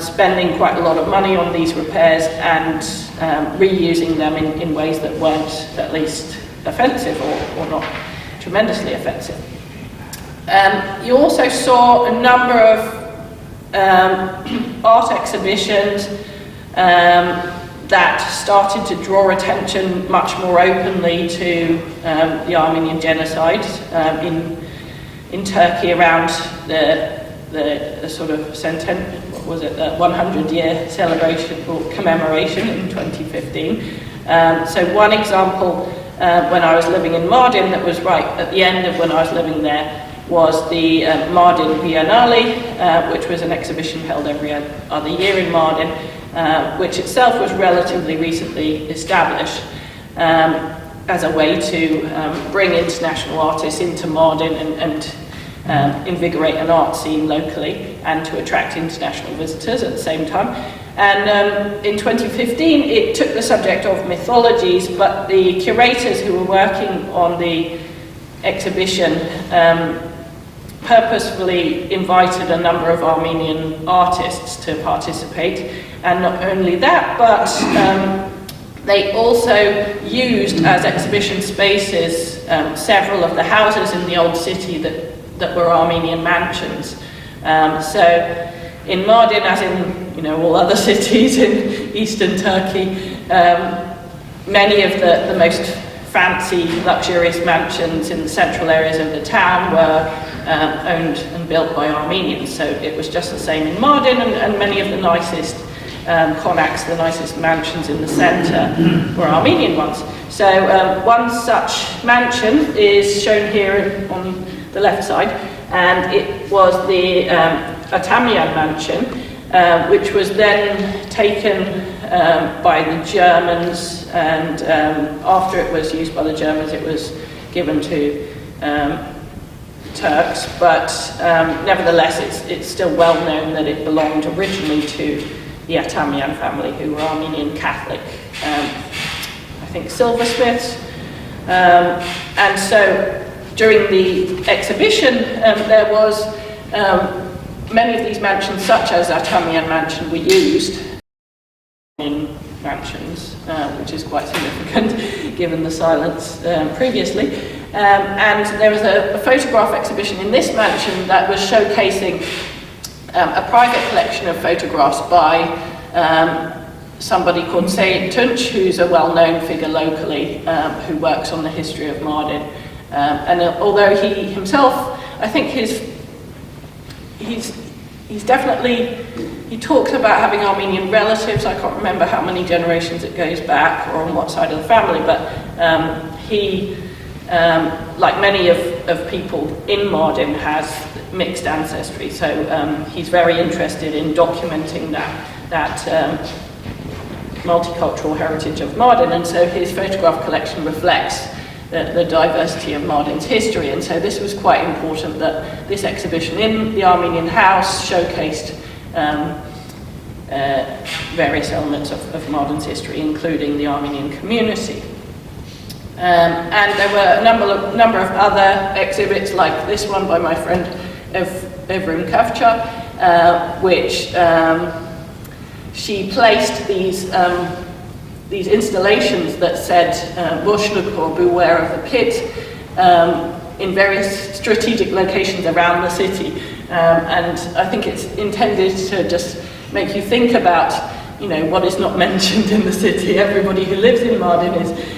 spending quite a lot of money on these repairs and reusing them in ways that weren't at least offensive or not tremendously offensive. You also saw a number of art exhibitions that started to draw attention much more openly to the Armenian genocide in Turkey around the sort of the 100-year celebration or commemoration in 2015. So one example, when I was living in Mardin, that was right at the end of when I was living there, was the Mardin Biennale, which was an exhibition held every other year in Mardin, which itself was relatively recently established. as a way to bring international artists into Mardin and invigorate an art scene locally and to attract international visitors at the same time. And in 2015, it took the subject of mythologies, but the curators who were working on the exhibition purposefully invited a number of Armenian artists to participate. And not only that, but they also used as exhibition spaces several of the houses in the old city that were Armenian mansions. So in Mardin, as in all other cities in eastern Turkey, many of the most fancy, luxurious mansions in the central areas of the town were owned and built by Armenians. So it was just the same in Mardin, and many of the nicest konaks, the nicest mansions in the centre, were Armenian ones. So one such mansion is shown here on the left side, and it was the Atamian mansion, which was then taken by the Germans, and after it was used by the Germans, it was given to Turks, but nevertheless it's still well known that it belonged originally to the Atamian family, who were Armenian Catholic, I think silversmiths. And so during the exhibition there was many of these mansions, such as Atamian mansion, were used in mansions, which is quite significant given the silence previously. And there was a photograph exhibition in this mansion that was showcasing a private collection of photographs by somebody called Seyit Tunç, who's a well-known figure locally, who works on the history of Mardin. And although he himself, I think he's definitely, he talks about having Armenian relatives. I can't remember how many generations it goes back or on what side of the family, but he, like many of people in Mardin, has mixed ancestry. So he's very interested in documenting that multicultural heritage of Mardin, and so his photograph collection reflects the diversity of Mardin's history. And so this was quite important that this exhibition in the Armenian house showcased various elements of Mardin's history, including the Armenian community. And there were a number of other exhibits, like this one by my friend Evrim Kavcha, which she placed these installations that said "Boşluk" or "Beware of the Pit" in various strategic locations around the city, and I think it's intended to just make you think about, what is not mentioned in the city. Everybody who lives in Mardin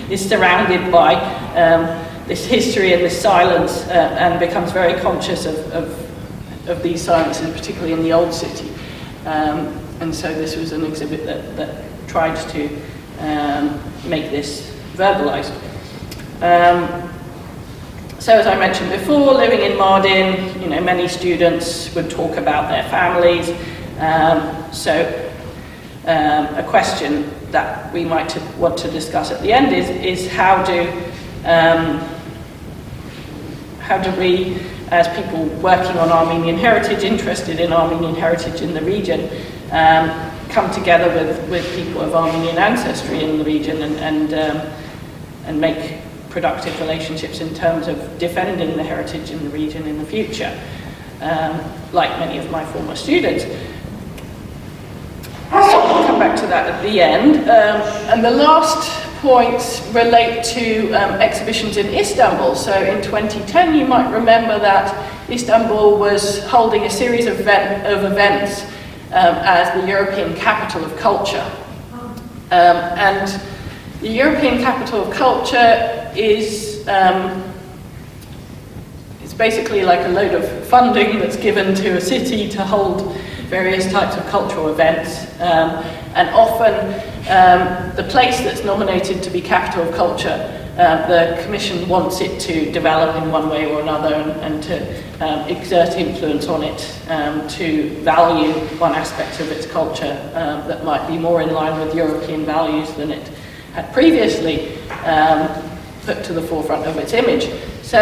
is surrounded by this history and this silence, and becomes very conscious of these silences, particularly in the old city. And so this was an exhibit that tried to make this verbalized. So as I mentioned before, living in Mardin, many students would talk about their families. A question that we might want to discuss at the end is how do we, as people working on Armenian heritage, interested in Armenian heritage in the region, come together with people of Armenian ancestry in the region and make productive relationships in terms of defending the heritage in the region in the future, like many of my former students. So I'll come back to that at the end. And the last points relate to exhibitions in Istanbul. So in 2010, you might remember that Istanbul was holding a series of events as the European Capital of Culture. And the European Capital of Culture is it's basically like a load of funding that's given to a city to hold various types of cultural events, and often the place that's nominated to be Capital of Culture, the Commission wants it to develop in one way or another and to exert influence on it, to value one aspect of its culture that might be more in line with European values than it had previously. put to the forefront of its image. So,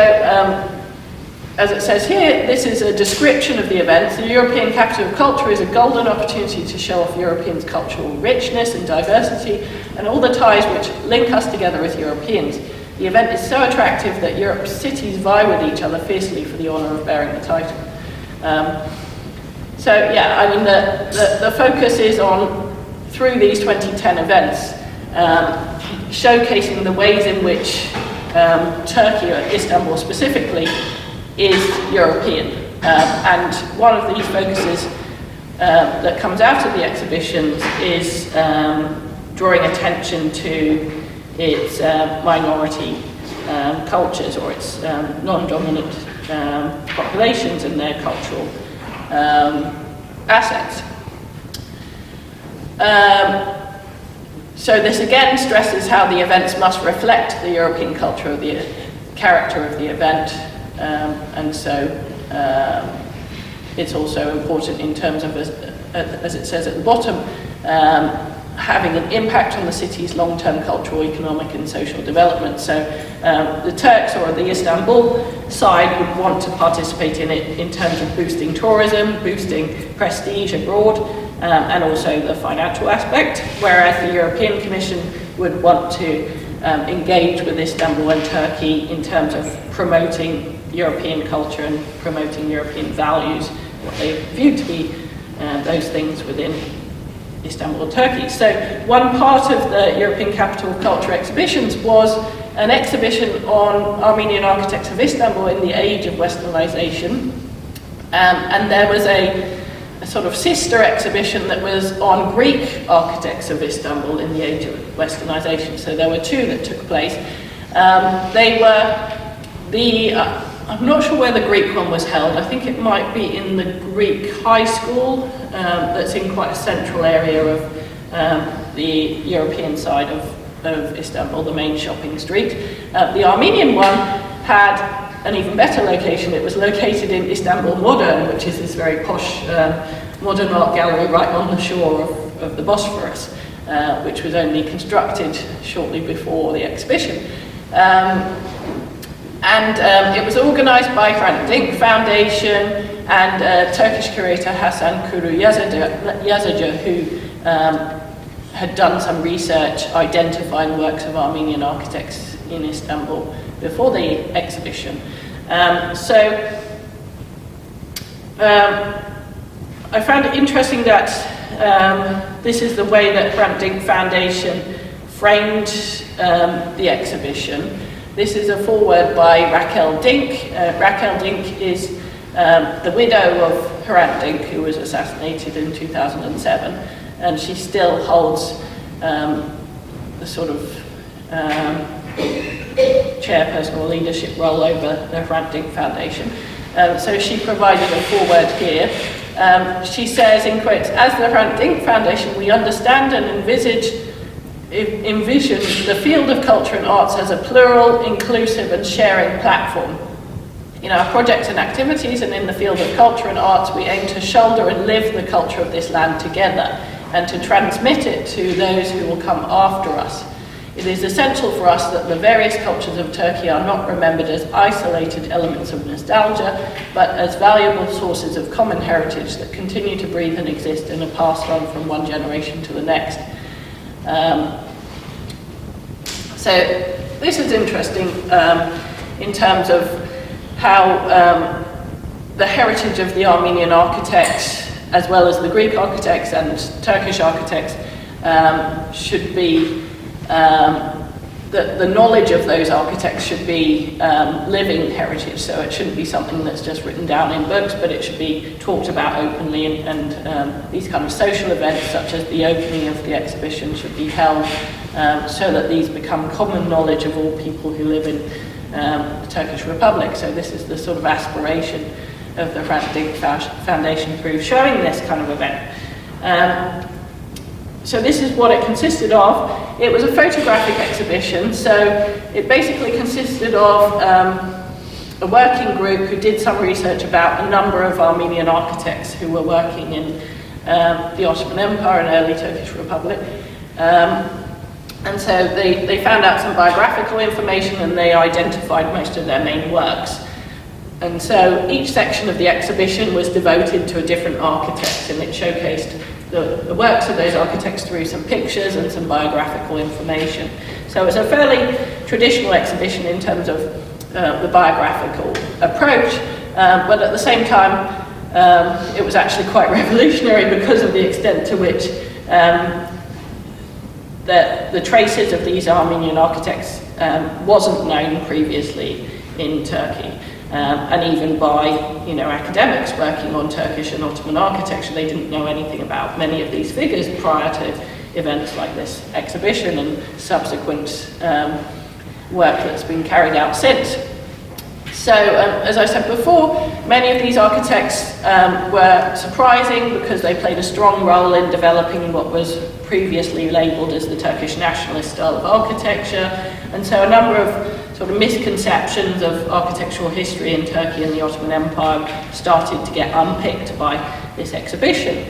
as it says here, this is a description of the events. The European Capital of Culture is a golden opportunity to show off Europeans' cultural richness and diversity and all the ties which link us together as Europeans. The event is so attractive that Europe's cities vie with each other fiercely for the honour of bearing the title. So yeah, I mean, the focus is on, through these 2010 events, showcasing the ways in which Turkey, or Istanbul specifically, is European. And one of these focuses that comes out of the exhibitions is drawing attention to its minority cultures, or its non-dominant populations and their cultural assets. So this again stresses how the events must reflect the European culture of the character of the event, and so it's also important in terms of, as it says at the bottom, having an impact on the city's long-term cultural, economic and social development. So the Turks, or the Istanbul side, would want to participate in it in terms of boosting tourism, boosting prestige abroad, and also the financial aspect, whereas the European Commission would want to engage with Istanbul and Turkey in terms of promoting European culture and promoting European values, what they view to be those things within Istanbul and Turkey. So one part of the European Capital of Culture exhibitions was an exhibition on Armenian architects of Istanbul in the age of Westernization, and there was a sort of sister exhibition that was on Greek architects of Istanbul in the age of Westernization. So there were two that took place. They were I'm not sure where the Greek one was held. I think it might be in the Greek high school that's in quite a central area of the European side of Istanbul, the main shopping street. The Armenian one had an even better location. It was located in Istanbul Modern, which is this very posh modern art gallery right on the shore of the Bosphorus, which was only constructed shortly before the exhibition. It was organised by Hrant Dink Foundation and Turkish curator Hasan Kuru Yazıcı, who had done some research identifying works of Armenian architects in Istanbul before the exhibition. I found it interesting that this is the way that Hrant Dink Foundation framed the exhibition. This is a foreword by Raquel Dink. Raquel Dink is the widow of Hrant Dink, who was assassinated in 2007, and she still holds the sort of chairperson or leadership role over the Hrant Dink Foundation. So she provided a foreword here. She says, in quotes, "As the Hrant Dink Foundation, we understand and envision the field of culture and arts as a plural, inclusive and sharing platform. In our projects and activities and in the field of culture and arts, we aim to shoulder and live the culture of this land together and to transmit it to those who will come after us. It is essential for us that the various cultures of Turkey are not remembered as isolated elements of nostalgia, but as valuable sources of common heritage that continue to breathe and exist and are passed on from one generation to the next." So this is interesting in terms of how the heritage of the Armenian architects, as well as the Greek architects and Turkish architects, should be, the knowledge of those architects should be living heritage. So it shouldn't be something that's just written down in books, but it should be talked about openly, and these kind of social events, such as the opening of the exhibition, should be held so that these become common knowledge of all people who live in the Turkish Republic. So this is the sort of aspiration of the Hrant Dink Foundation through showing this kind of event. So this is what it consisted of. It was a photographic exhibition, so it basically consisted of a working group who did some research about a number of Armenian architects who were working in the Ottoman Empire and early Turkish Republic. And so they found out some biographical information, and they identified most of their main works. And so each section of the exhibition was devoted to a different architect, and it showcased the works of those architects through some pictures and some biographical information. So it's a fairly traditional exhibition in terms of the biographical approach, but at the same time it was actually quite revolutionary because of the extent to which the traces of these Armenian architects wasn't known previously in Turkey. And even by academics working on Turkish and Ottoman architecture, they didn't know anything about many of these figures prior to events like this exhibition and subsequent work that's been carried out since. So, as I said before, many of these architects were surprising because they played a strong role in developing what was previously labelled as the Turkish nationalist style of architecture, and so a number of sort of misconceptions of architectural history in Turkey and the Ottoman Empire started to get unpicked by this exhibition.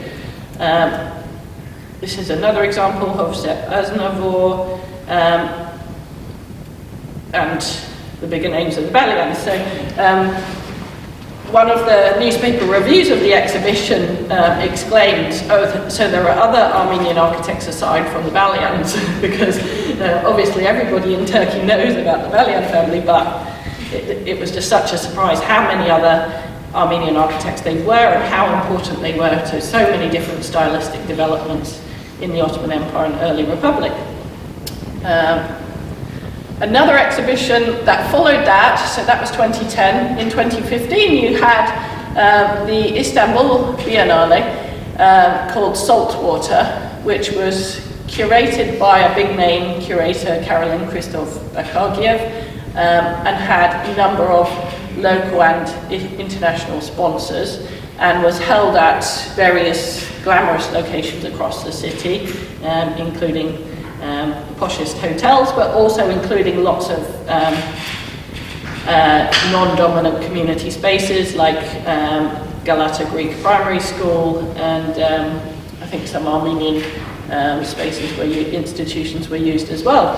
This is another example of Sepp Aznavour and the bigger names of the Balians. So one of the newspaper reviews of the exhibition exclaimed, "Oh, so there are other Armenian architects aside from the Balians," because obviously everybody in Turkey knows about the Balian family, but it was just such a surprise how many other Armenian architects they were and how important they were to so many different stylistic developments in the Ottoman Empire and early Republic. Another exhibition that followed that, so that was 2010. In 2015 you had the Istanbul Biennale called Saltwater, which was curated by a big name curator, Karolin Christoph Bakagiev, and had a number of local and international sponsors, and was held at various glamorous locations across the city, including poshest hotels, but also including lots of non-dominant community spaces like Galata Greek Primary School, and I think some Armenian spaces where institutions were used as well.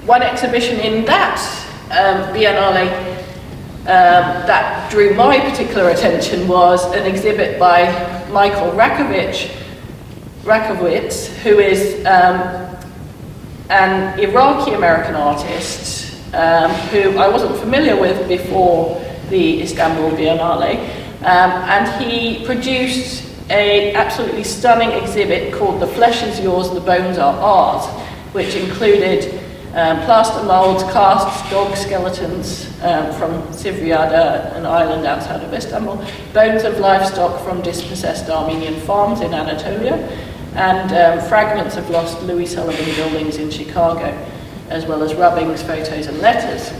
One exhibition in that Biennale that drew my particular attention was an exhibit by Michael Rakovitz, who is an Iraqi-American artist who I wasn't familiar with before the Istanbul Biennale, and he produced an absolutely stunning exhibit called "The Flesh is Yours, the Bones Are Ours," which included plaster molds, casts, dog skeletons from Sivriada, an island outside of Istanbul, bones of livestock from dispossessed Armenian farms in Anatolia, and fragments of lost Louis Sullivan buildings in Chicago, as well as rubbings, photos and letters.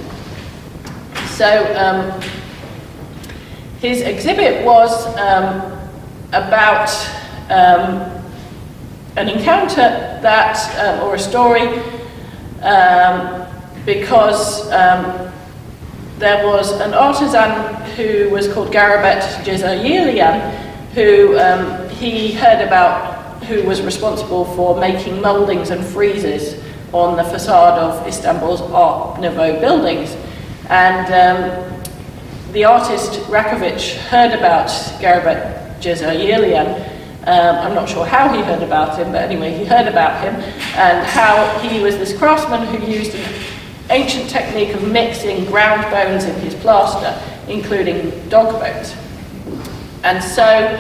So his exhibit was about an encounter that, or a story, because there was an artisan who was called Garabet Jezayelian, who he heard about, who was responsible for making mouldings and friezes on the facade of Istanbul's Art Nouveau buildings. And the artist Rakovic heard about Garabet Jezayelian. I'm not sure how he heard about him, but anyway, he heard about him and how he was this craftsman who used an ancient technique of mixing ground bones in his plaster, including dog bones. And so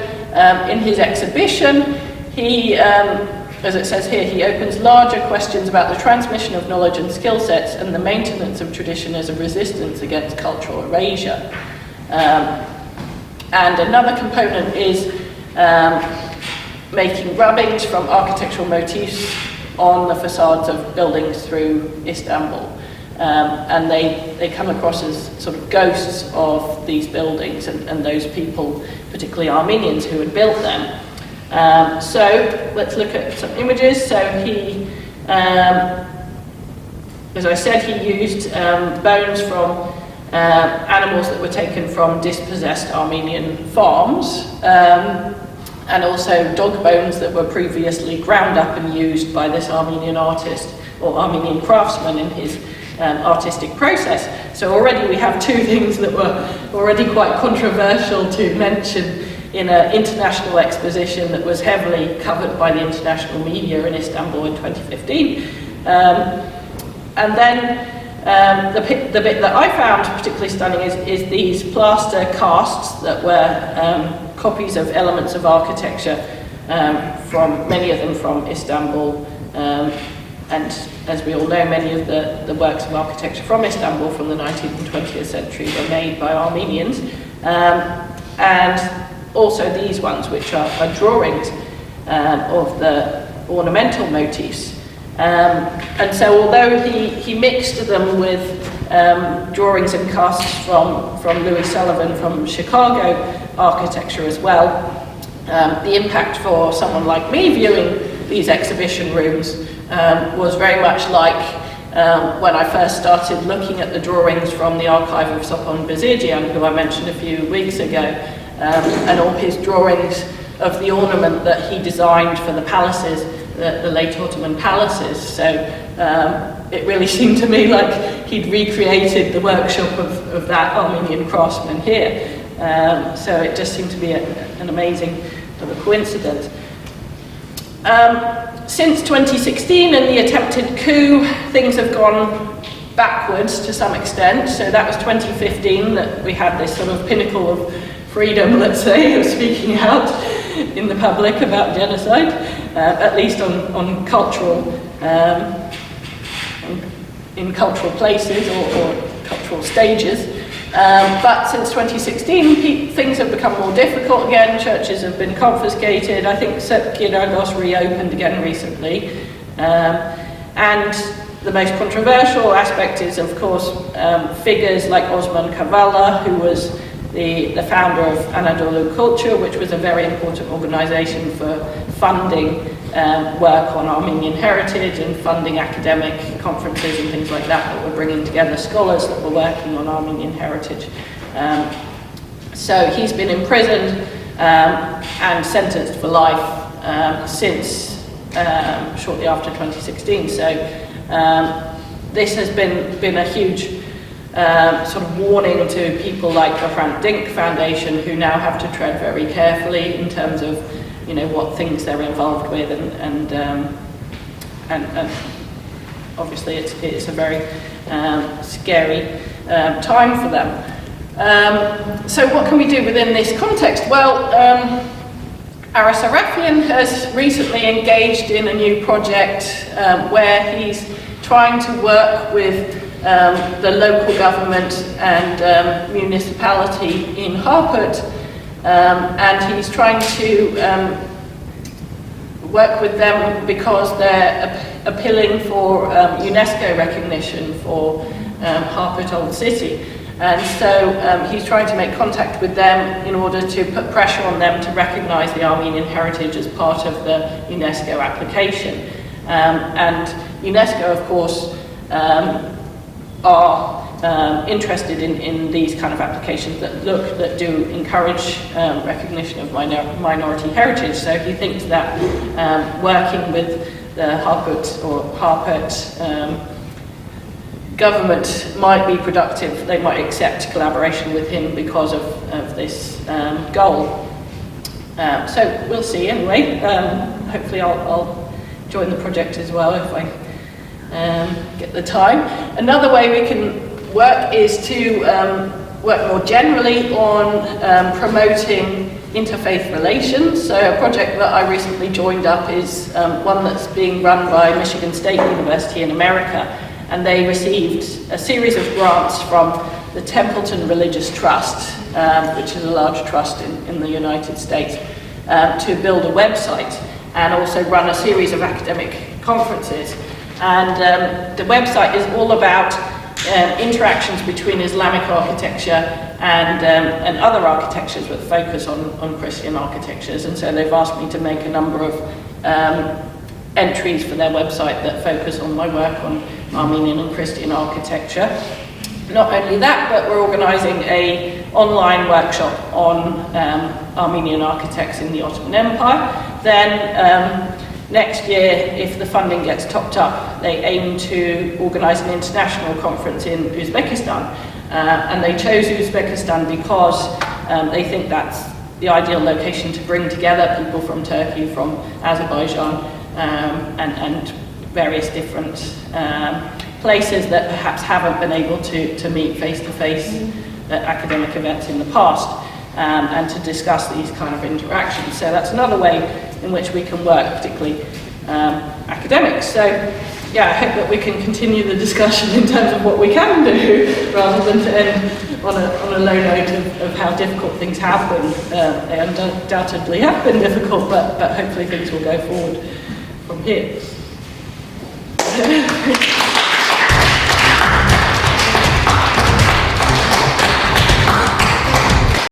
in his exhibition, he, as it says here, he opens larger questions about the transmission of knowledge and skill sets and the maintenance of tradition as a resistance against cultural erasure. And another component is making rubbings from architectural motifs on the facades of buildings through Istanbul. And they come across as sort of ghosts of these buildings and those people, particularly Armenians, who had built them. So let's look at some images. So he, as I said, he used bones from animals that were taken from dispossessed Armenian farms. and also dog bones that were previously ground up and used by this Armenian artist or Armenian craftsman in his artistic process. So already we have two things that were already quite controversial to mention in an international exposition that was heavily covered by the international media in Istanbul in 2015. And then the bit that I found particularly stunning is these plaster casts that were copies of elements of architecture, from many of them from Istanbul, and as we all know, many of the works of architecture from Istanbul from the 19th and 20th century were made by Armenians, and also these ones, which are drawings of the ornamental motifs. And so although he mixed them with drawings and casts from Louis Sullivan from Chicago architecture as well, the impact for someone like me viewing these exhibition rooms was very much like when I first started looking at the drawings from the archive of Sopon Bezirgian, who I mentioned a few weeks ago, and all his drawings of the ornament that he designed for the palaces, the late Ottoman palaces. So it really seemed to me like he'd recreated the workshop of that Armenian craftsman here. So it just seemed to be an amazing sort of coincidence. Since 2016 and the attempted coup, things have gone backwards to some extent. So that was 2015 that we had this sort of pinnacle of freedom, let's say, of speaking out in the public about genocide, at least on cultural, in cultural places or cultural stages. But since 2016, things have become more difficult again. Churches have been confiscated. I think Sepkiaragos reopened again recently. And the most controversial aspect is, of course, figures like Osman Kavala, who was the founder of Anadolu Culture, which was a very important organization for funding work on Armenian heritage and funding academic conferences and things like that were bringing together scholars that were working on Armenian heritage. So he's been imprisoned and sentenced for life since shortly after 2016. So this has been a huge sort of warning to people like the Hrant Dink Foundation, who now have to tread very carefully in terms of, you know, what things they're involved with, and obviously it's a very scary time for them. So what can we do within this context? Well, Aras Arafian has recently engaged in a new project where he's trying to work with the local government and municipality in Harput, and he's trying to work with them because they're appealing for UNESCO recognition for Harput Old City. And so he's trying to make contact with them in order to put pressure on them to recognise the Armenian heritage as part of the UNESCO application. And UNESCO, of course, are interested in these kind of applications that do encourage recognition of minority heritage. So he thinks that working with the Harput government might be productive. They might accept collaboration with him because of this goal. So we'll see anyway. Hopefully I'll join the project as well if I get the time. Another way we can work is to work more generally on promoting interfaith relations. So a project that I recently joined up is one that's being run by Michigan State University in America, and they received a series of grants from the Templeton Religious Trust, which is a large trust in the United States, to build a website and also run a series of academic conferences. And the website is all about interactions between Islamic architecture and other architectures with focus on Christian architectures. And so they've asked me to make a number of entries for their website that focus on my work on Armenian and Christian architecture. Not only that, but we're organising a online workshop on Armenian architects in the Ottoman Empire. Then next year, if the funding gets topped up, they aim to organise an international conference in Uzbekistan. And they chose Uzbekistan because they think that's the ideal location to bring together people from Turkey, from Azerbaijan, and various different places that perhaps haven't been able to meet face-to-face at academic events in the past, and to discuss these kind of interactions. So that's another way in which we can work, particularly academics. So yeah, I hope that we can continue the discussion in terms of what we can do, rather than to end on a low note of how difficult things have been. They undoubtedly have been difficult, but hopefully things will go forward from here.